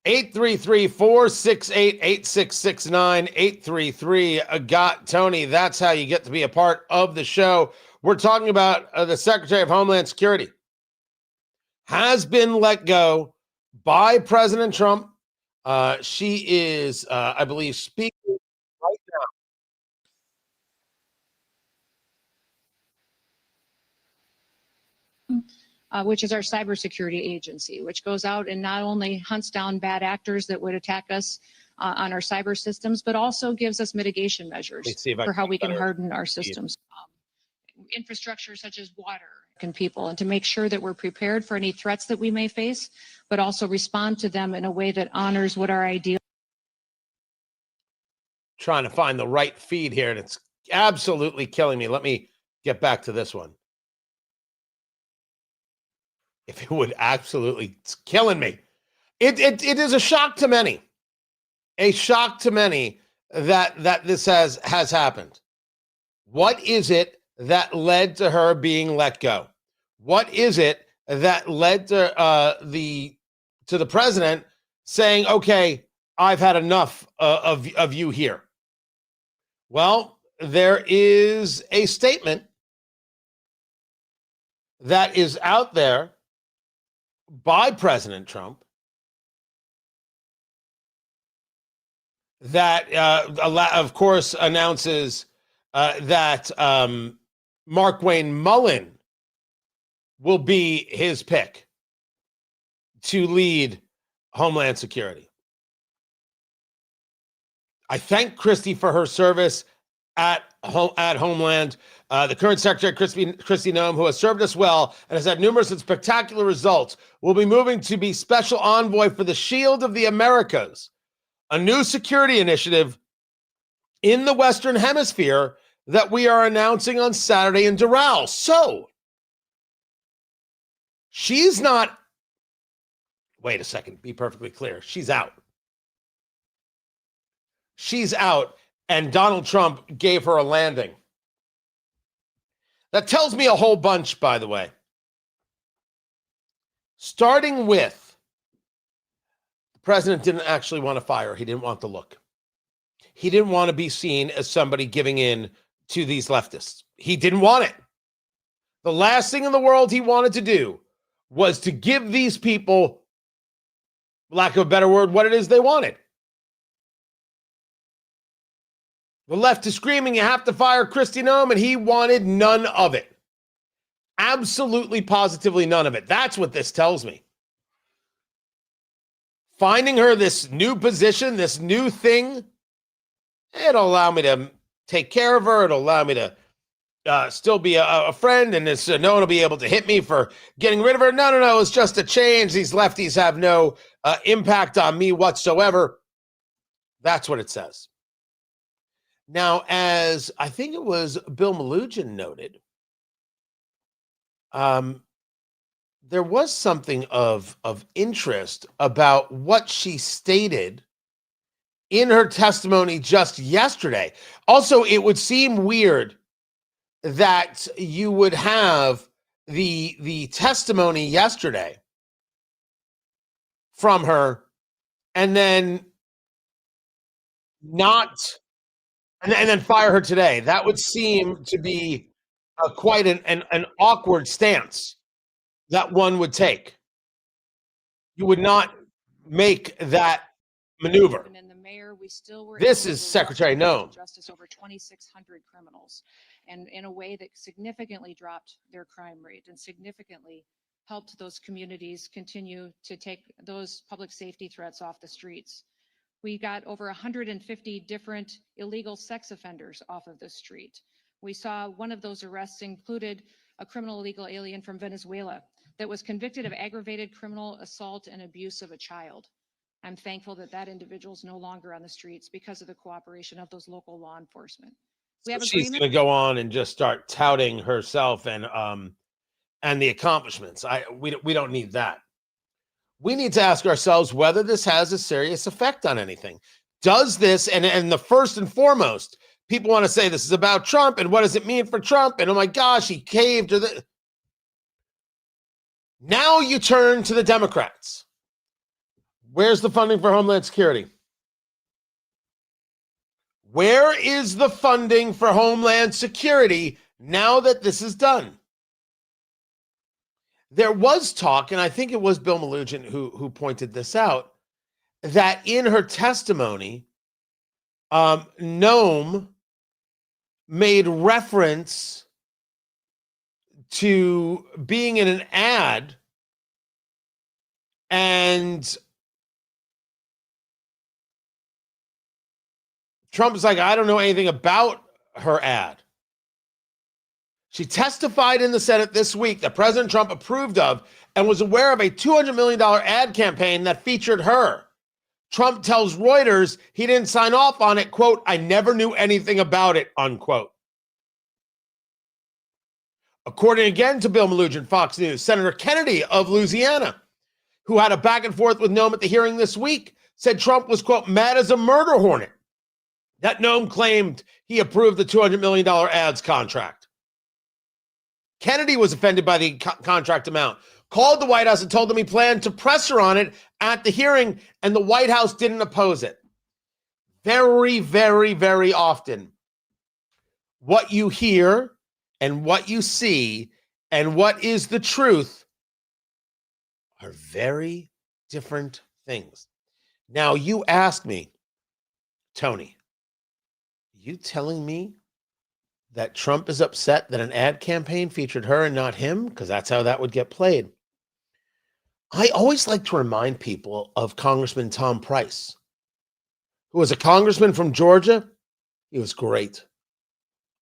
833-468-8669. 833 got Tony. That's how you get to be a part of the show. We're talking about the Secretary of Homeland Security has been let go by President Trump. She is, I believe, speaking right now. Which is our cybersecurity agency, which goes out and not only hunts down bad actors that would attack us on our cyber systems, but also gives us mitigation measures for how we can harden our systems. Infrastructure such as water and people, and to make sure that we're prepared for any threats that we may face, but also respond to them in a way that honors what our ideals. Trying to find the right feed here, and it's absolutely killing me. Let me get back to this one. If it would absolutely, it's killing me. It is a shock to many. A shock to many that this has happened. What is it that led to her being let go? What is it that led to the president saying, "Okay, I've had enough of you here"? Well, there is a statement that is out there by President Trump that, of course, announces that Markwayne Mullin will be his pick to lead Homeland Security. I thank Kristi for her service at Homeland. The current Secretary, Kristi Noem, who has served us well and has had numerous and spectacular results, will be moving to be special envoy for the Shield of the Americas, a new security initiative in the Western Hemisphere that we are announcing on Saturday in Doral. So, she's not, wait a second, be perfectly clear, she's out. She's out, and Donald Trump gave her a landing. That tells me a whole bunch, by the way. Starting with, the president didn't actually want to fire her. He didn't want the look. He didn't want to be seen as somebody giving in to these leftists. He didn't want it. The last thing in the world he wanted to do was to give these people, lack of a better word, what it is they wanted. The left is screaming, you have to fire Kristi Noem, and he wanted none of it. Absolutely, positively none of it. That's what this tells me. Finding her this new position, this new thing, it'll allow me to take care of her. It'll allow me to still be a friend, and no one will be able to hit me for getting rid of her. No, it's just a change. These lefties have no impact on me whatsoever. That's what it says. Now, as I think it was Bill Melugin noted, there was something of interest about what she stated in her testimony just yesterday. Also, it would seem weird that you would have the testimony yesterday from her and then not... And then fire her today. That would seem to be quite an awkward stance that one would take. You would not make that maneuver. And then the mayor, we still were This is Secretary Noem. Justice over 2,600 criminals, and in a way that significantly dropped their crime rate and significantly helped those communities continue to take those public safety threats off the streets. We got over 150 different illegal sex offenders off of the street. We saw one of those arrests included a criminal illegal alien from Venezuela that was convicted of aggravated criminal assault and abuse of a child. I'm thankful that that individual is no longer on the streets because of the cooperation of those local law enforcement. We have She's going to go on and just start touting herself and the accomplishments. We don't need that. We need to ask ourselves whether this has a serious effect on anything. Does this, and the first and foremost, people want to say this is about Trump and what does it mean for Trump? And oh my gosh, he caved to the. Now you turn to the Democrats. Where's the funding for Homeland Security? Where is the funding for Homeland Security now that this is done? There was talk, and I think it was Bill Malugin who pointed this out, that in her testimony, Noam made reference to being in an ad, and Trump is like, I don't know anything about her ad. She testified in the Senate this week that President Trump approved of and was aware of a $200 million ad campaign that featured her. Trump tells Reuters he didn't sign off on it, quote, I never knew anything about it, unquote. According again to Bill Malugin, Fox News, Senator Kennedy of Louisiana, who had a back and forth with Noam at the hearing this week, said Trump was, quote, mad as a murder hornet. That Noam claimed he approved the $200 million ads contract. Kennedy was offended by the contract amount, called the White House and told them he planned to press her on it at the hearing, and the White House didn't oppose it. Very, very, very often, what you hear and what you see and what is the truth are very different things. Now, you ask me, Tony, you telling me that Trump is upset that an ad campaign featured her and not him? Because that's how that would get played. I always like to remind people of Congressman Tom Price, who was a congressman from Georgia. He was great.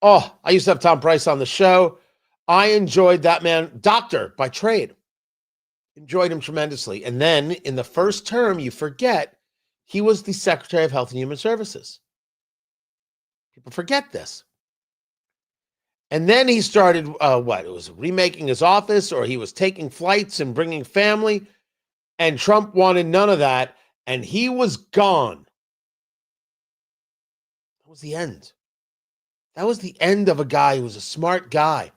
Oh, I used to have Tom Price on the show. I enjoyed that man, doctor by trade. Enjoyed him tremendously. And then in the first term, you forget, he was the Secretary of Health and Human Services. People forget this. And then he started, it was remaking his office, or he was taking flights and bringing family, and Trump wanted none of that, and he was gone. That was the end. That was the end of a guy who was a smart guy,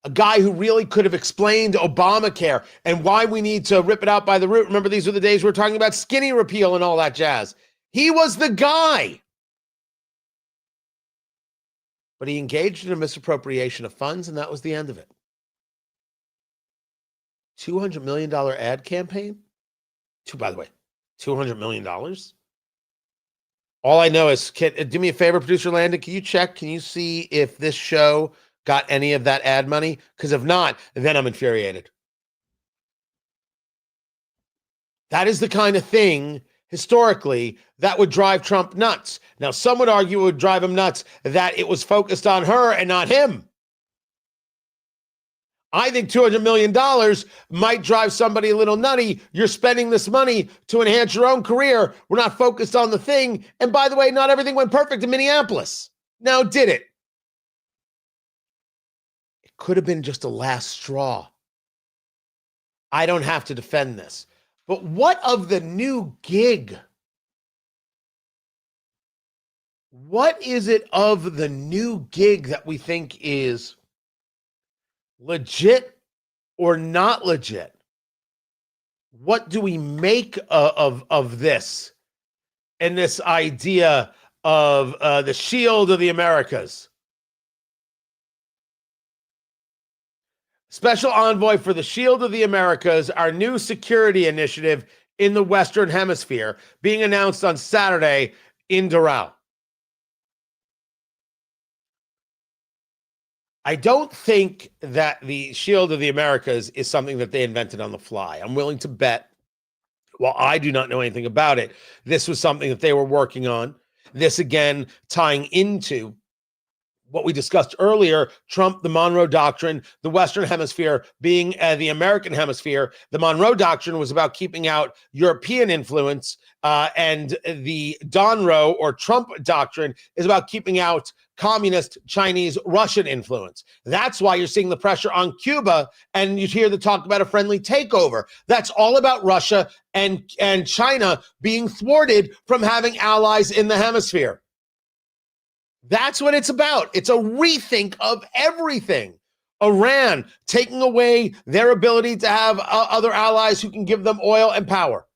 a guy who really could have explained Obamacare and why we need to rip it out by the root. Remember, these were the days we were talking about skinny repeal and all that jazz. He was the guy. But he engaged in a misappropriation of funds, and that was the end of it. $200 million ad campaign? By the way, $200 million? All I know is, do me a favor, producer Landon, can you check? Can you see if this show got any of that ad money? Because if not, then I'm infuriated. That is the kind of thing, historically, that would drive Trump nuts. Now, some would argue it would drive him nuts that it was focused on her and not him. I think $200 million might drive somebody a little nutty. You're spending this money to enhance your own career. We're not focused on the thing. And by the way, not everything went perfect in Minneapolis. Now, did it? It could have been just a last straw. I don't have to defend this. But what of the new gig? What is it of the new gig that we think is legit or not legit? What do we make of this and this idea of the shield of the Americas? Special envoy for the Shield of the Americas, our new security initiative in the Western Hemisphere, being announced on Saturday in Doral. I don't think that the Shield of the Americas is something that they invented on the fly. I'm willing to bet, while I do not know anything about it, this was something that they were working on. This, again, tying into what we discussed earlier, Trump, the Monroe Doctrine, the Western Hemisphere being the American hemisphere. The Monroe Doctrine was about keeping out European influence, and the Donroe or Trump Doctrine is about keeping out communist, Chinese, Russian influence. That's why you're seeing the pressure on Cuba, and you hear the talk about a friendly takeover. That's all about Russia and China being thwarted from having allies in the hemisphere. That's what it's about. It's a rethink of everything. Iran taking away their ability to have other allies who can give them oil and power.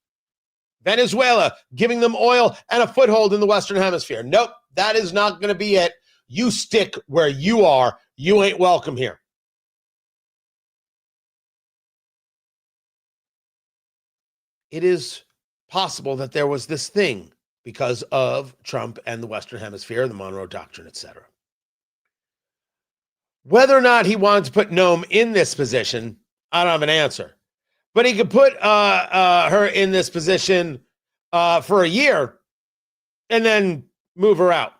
Venezuela giving them oil and a foothold in the Western Hemisphere. Nope, that is not going to be it. You stick where you are. You ain't welcome here. It is possible that there was this thing because of Trump and the Western Hemisphere, the Monroe Doctrine, etc. Whether or not he wanted to put Noam in this position, I don't have an answer. But he could put her in this position for a year and then move her out.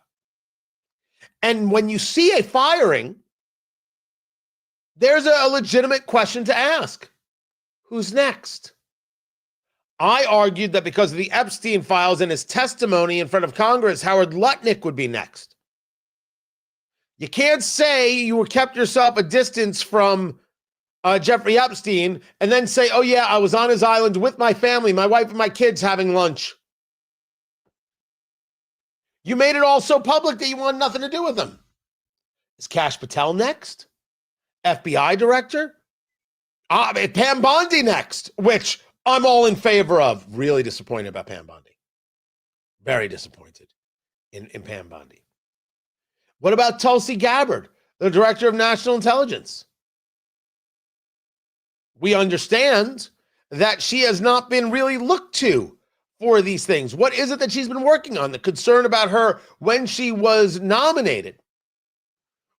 And when you see a firing, there's a legitimate question to ask. Who's next? I argued that because of the Epstein files and his testimony in front of Congress, Howard Lutnick would be next. You can't say you kept yourself a distance from Jeffrey Epstein and then say, oh yeah, I was on his island with my family, my wife and my kids having lunch. You made it all so public that you want nothing to do with them. Is Kash Patel next? FBI director? Pam Bondi next, which I'm all in favor of. Really disappointed about Pam Bondi. Very disappointed in Pam Bondi. What about Tulsi Gabbard, the director of national intelligence? We understand that she has not been really looked to for these things. What is it that she's been working on? The concern about her when she was nominated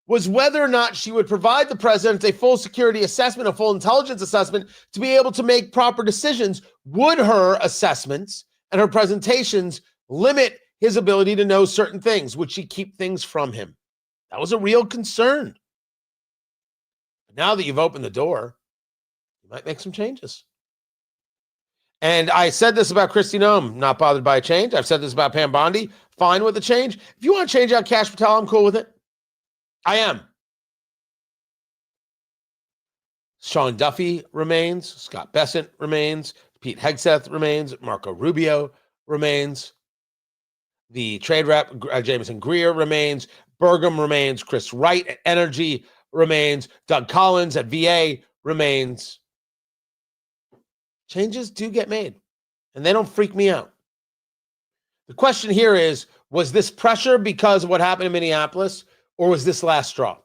was whether or not she would provide the president a full security assessment, a full intelligence assessment to be able to make proper decisions. Would her assessments and her presentations limit his ability to know certain things? Would she keep things from him? That was a real concern. But now that you've opened the door, you might make some changes. And I said this about Kristi Noem, not bothered by a change. I've said this about Pam Bondi, fine with the change. If you want to change out Kash Patel, I'm cool with it. I am. Sean Duffy remains. Scott Bessent remains. Pete Hegseth remains. Marco Rubio remains. The trade rep, Jameson Greer, remains. Burgum remains. Chris Wright at Energy remains. Doug Collins at VA remains. Changes do get made, and they don't freak me out. The question here is, was this pressure because of what happened in Minneapolis, or was this last straw?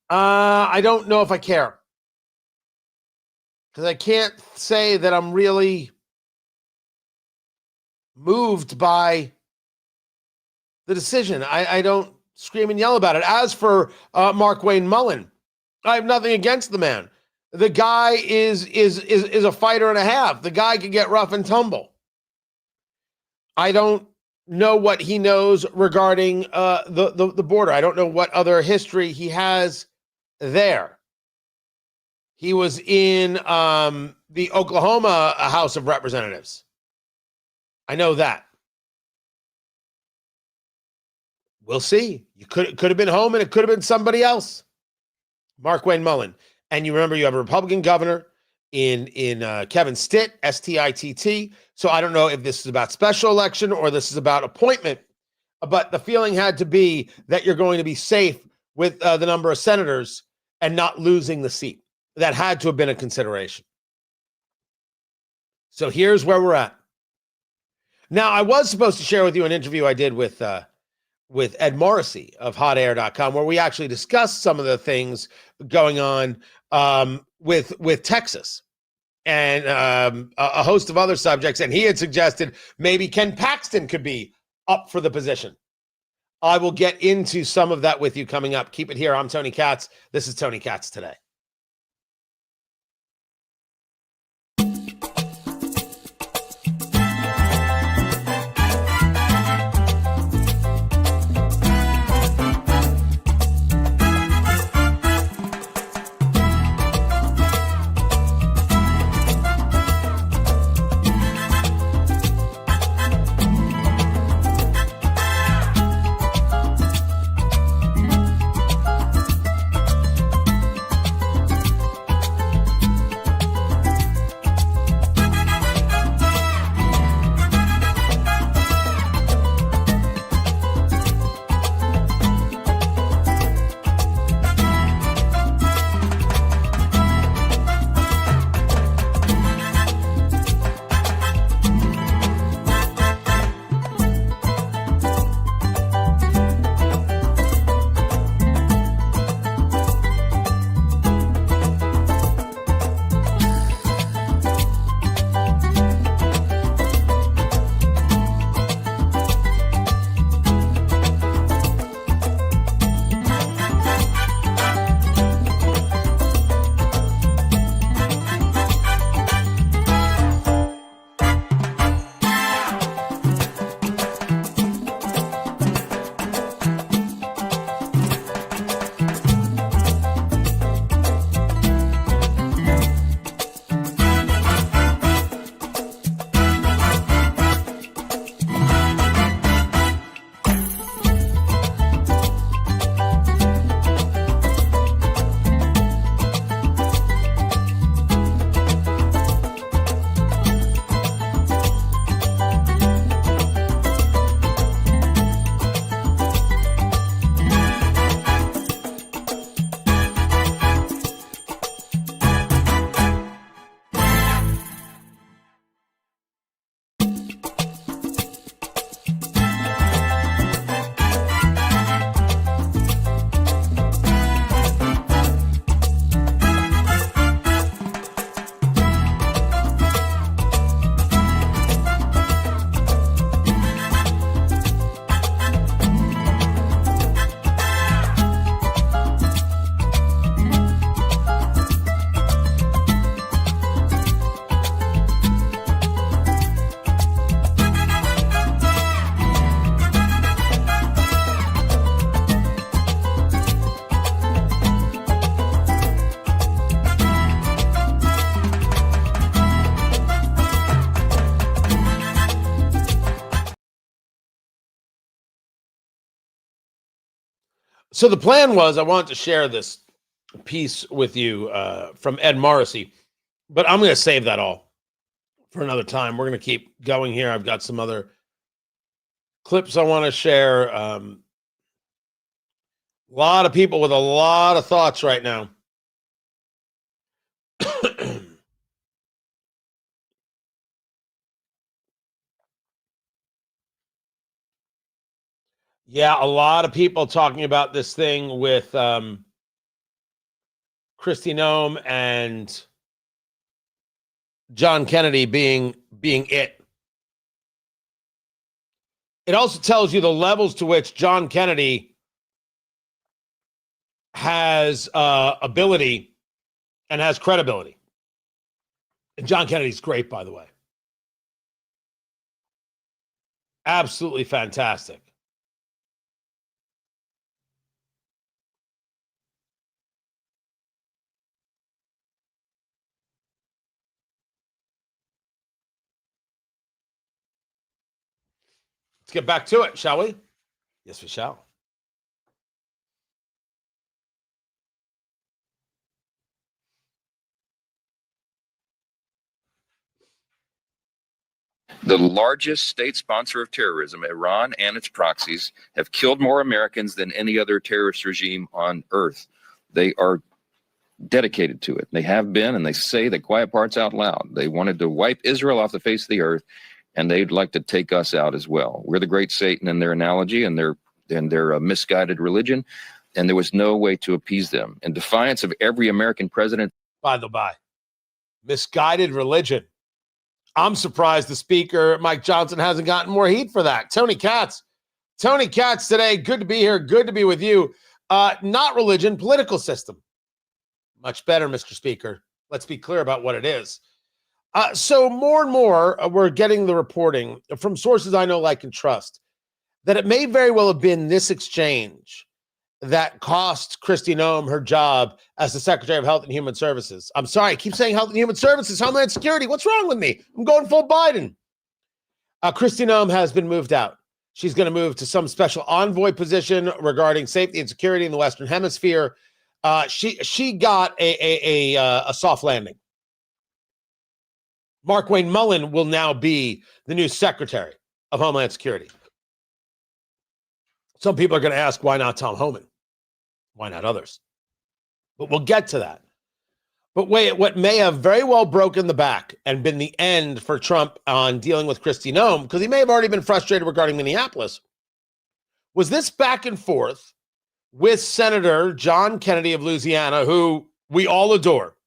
I don't know if I care. Because I can't say that I'm really moved by the decision. I don't scream and yell about it. As for Mark Wayne Mullen, I have nothing against the man. The guy is a fighter and a half. The guy can get rough and tumble. I don't know what he knows regarding the border. I don't know what other history he has there. He was in the Oklahoma House of Representatives. I know that. We'll see. You could have been home, and it could have been somebody else. Mark Wayne Mullen. And you remember you have a Republican governor in Kevin Stitt, S-T-I-T-T. So I don't know if this is about special election or this is about appointment, but the feeling had to be that you're going to be safe with the number of senators and not losing the seat. That had to have been a consideration. So here's where we're at. Now, I was supposed to share with you an interview I did with Ed Morrissey of hotair.com, where we actually discussed some of the things going on with Texas and a host of other subjects. And he had suggested maybe Ken Paxton could be up for the position. I will get into some of that with you coming up. Keep it here. I'm Tony Katz. This is Tony Katz Today. So the plan was I wanted to share this piece with you from Ed Morrissey, but I'm going to save that all for another time. We're going to keep going here. I've got some other clips I want to share. A lot of people with a lot of thoughts right now. Yeah, a lot of people talking about this thing with Kristi Noem and John Kennedy being it. It also tells you the levels to which John Kennedy has ability and has credibility. And John Kennedy's great, by the way. Absolutely fantastic. Let's get back to it, shall we? Yes, we shall. The largest state sponsor of terrorism, Iran and its proxies, have killed more Americans than any other terrorist regime on earth. They are dedicated to it. They have been, and they say the quiet parts out loud. They wanted to wipe Israel off the face of the earth, and they'd like to take us out as well. We're the great Satan in their analogy and their misguided religion, and there was no way to appease them. In defiance of every American president. By the by, misguided religion. I'm surprised the speaker, Mike Johnson, hasn't gotten more heat for that. Tony Katz, Tony Katz today. Good to be here. Good to be with you. Not religion, political system. Much better, Mr. Speaker. Let's be clear about what it is. So more and more, we're getting the reporting from sources I know, like, and trust, that it may very well have been this exchange that cost Kristi Noem her job as the Secretary of Health and Human Services. I'm sorry, I keep saying Health and Human Services, Homeland Security. What's wrong with me? I'm going full Biden. Kristi Noem has been moved out. She's going to move to some special envoy position regarding safety and security in the Western Hemisphere. She got a soft landing. Mark Wayne Mullen will now be the new Secretary of Homeland Security. Some people are going to ask, why not Tom Homan? Why not others? But we'll get to that. But wait, what may have very well broken the back and been the end for Trump on dealing with Kristi Noem, because he may have already been frustrated regarding Minneapolis, was this back and forth with Senator John Kennedy of Louisiana, who we all adore,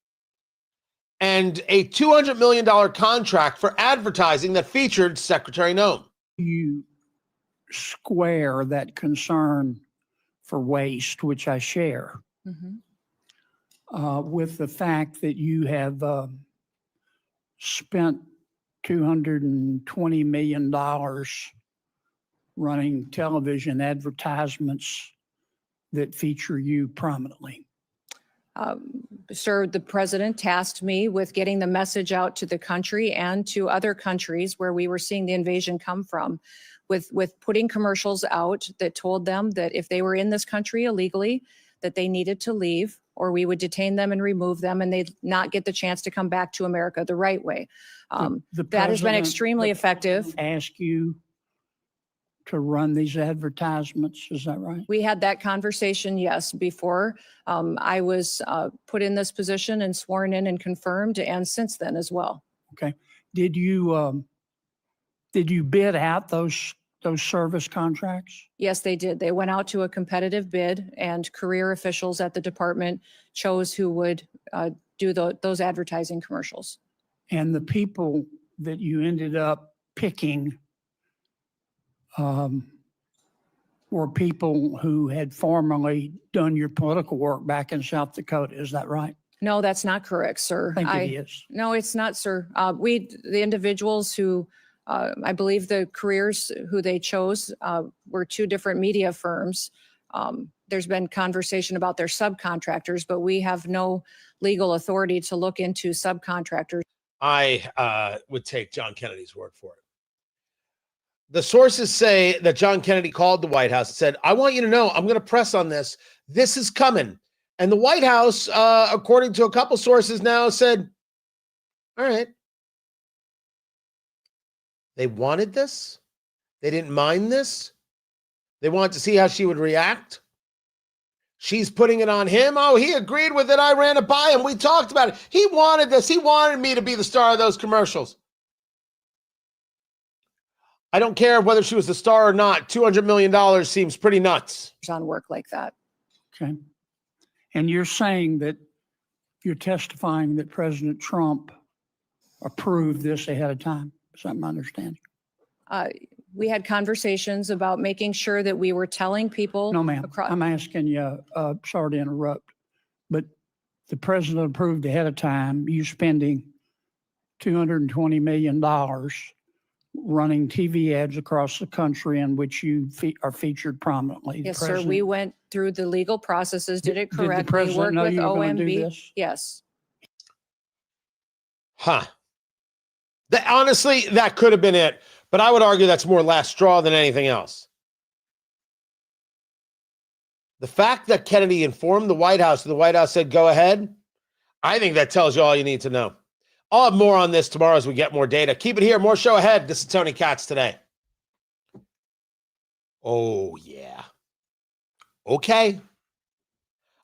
and a $200 million contract for advertising that featured Secretary Noem. You square that concern for waste, which I share, with the fact that you have spent $220 million running television advertisements that feature you prominently. Sir, the president tasked me with getting the message out to the country and to other countries where we were seeing the invasion come from, with putting commercials out that told them that if they were in this country illegally, that they needed to leave, or we would detain them and remove them, and they'd not get the chance to come back to America the right way. That has been extremely effective. Ask you to run these advertisements, is that right? We had that conversation, yes, before I was put in this position and sworn in and confirmed, and since then as well. Okay. Did you bid out those service contracts? Yes, they did. They went out to a competitive bid, and career officials at the department chose who would do those advertising commercials. And the people that you ended up picking were people who had formerly done your political work back in South Dakota. Is that right? No, that's not correct, sir. I think it is. No, it's not, sir. The individuals who, I believe the careers who they chose were two different media firms. There's been conversation about their subcontractors, but we have no legal authority to look into subcontractors. I would take John Kennedy's word for it. The sources say that John Kennedy called the White House and said, I want you to know, I'm going to press on this. This is coming. And the White House, according to a couple sources now, said, all right. They wanted this. They didn't mind this. They wanted to see how she would react. She's putting it on him. Oh, he agreed with it. I ran it by him. We talked about it. He wanted this. He wanted me to be the star of those commercials. I don't care whether she was the star or not. $200 million seems pretty nuts. On work like that. Okay. And you're saying that you're testifying that President Trump approved this ahead of time. Is that my understanding? We had conversations about making sure that we were telling people. No, ma'am. I'm asking you, sorry to interrupt, but the president approved ahead of time you spending $220 million running TV ads across the country in which you are featured prominently. Yes, sir. We went through the legal processes, did it correctly, Did the president worked know with you were going to do OMB. this? Yes. Honestly, that could have been it, but I would argue that's more last straw than anything else. The fact that Kennedy informed the White House and the White House said, go ahead, I think that tells you all you need to know. I'll have more on this tomorrow as we get more data. Keep it here. More show ahead. This is Tony Katz today. Oh, yeah. Okay.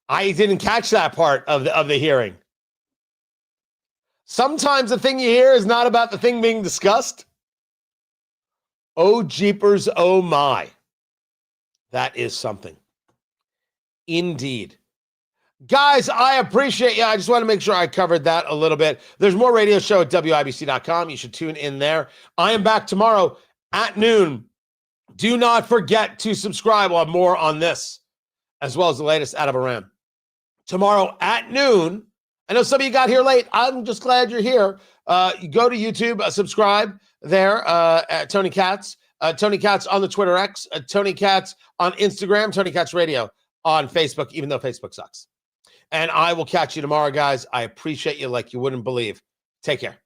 I didn't catch that part of the hearing. Sometimes the thing you hear is not about the thing being discussed. Oh, jeepers, oh my. That is something. Indeed. Guys, I appreciate you. I just want to make sure I covered that a little bit. There's more radio show at WIBC.com. You should tune in there. I am back tomorrow at noon Do not forget to subscribe. We'll have more on this, as well as the latest out of Iran. Tomorrow at noon, I know some of you got here late. I'm just glad you're here. You go to YouTube, subscribe there at Tony Katz. Tony Katz on the Twitter X. Tony Katz on Instagram. Tony Katz Radio on Facebook, even though Facebook sucks. And I will catch you tomorrow, guys. I appreciate you like you wouldn't believe. Take care.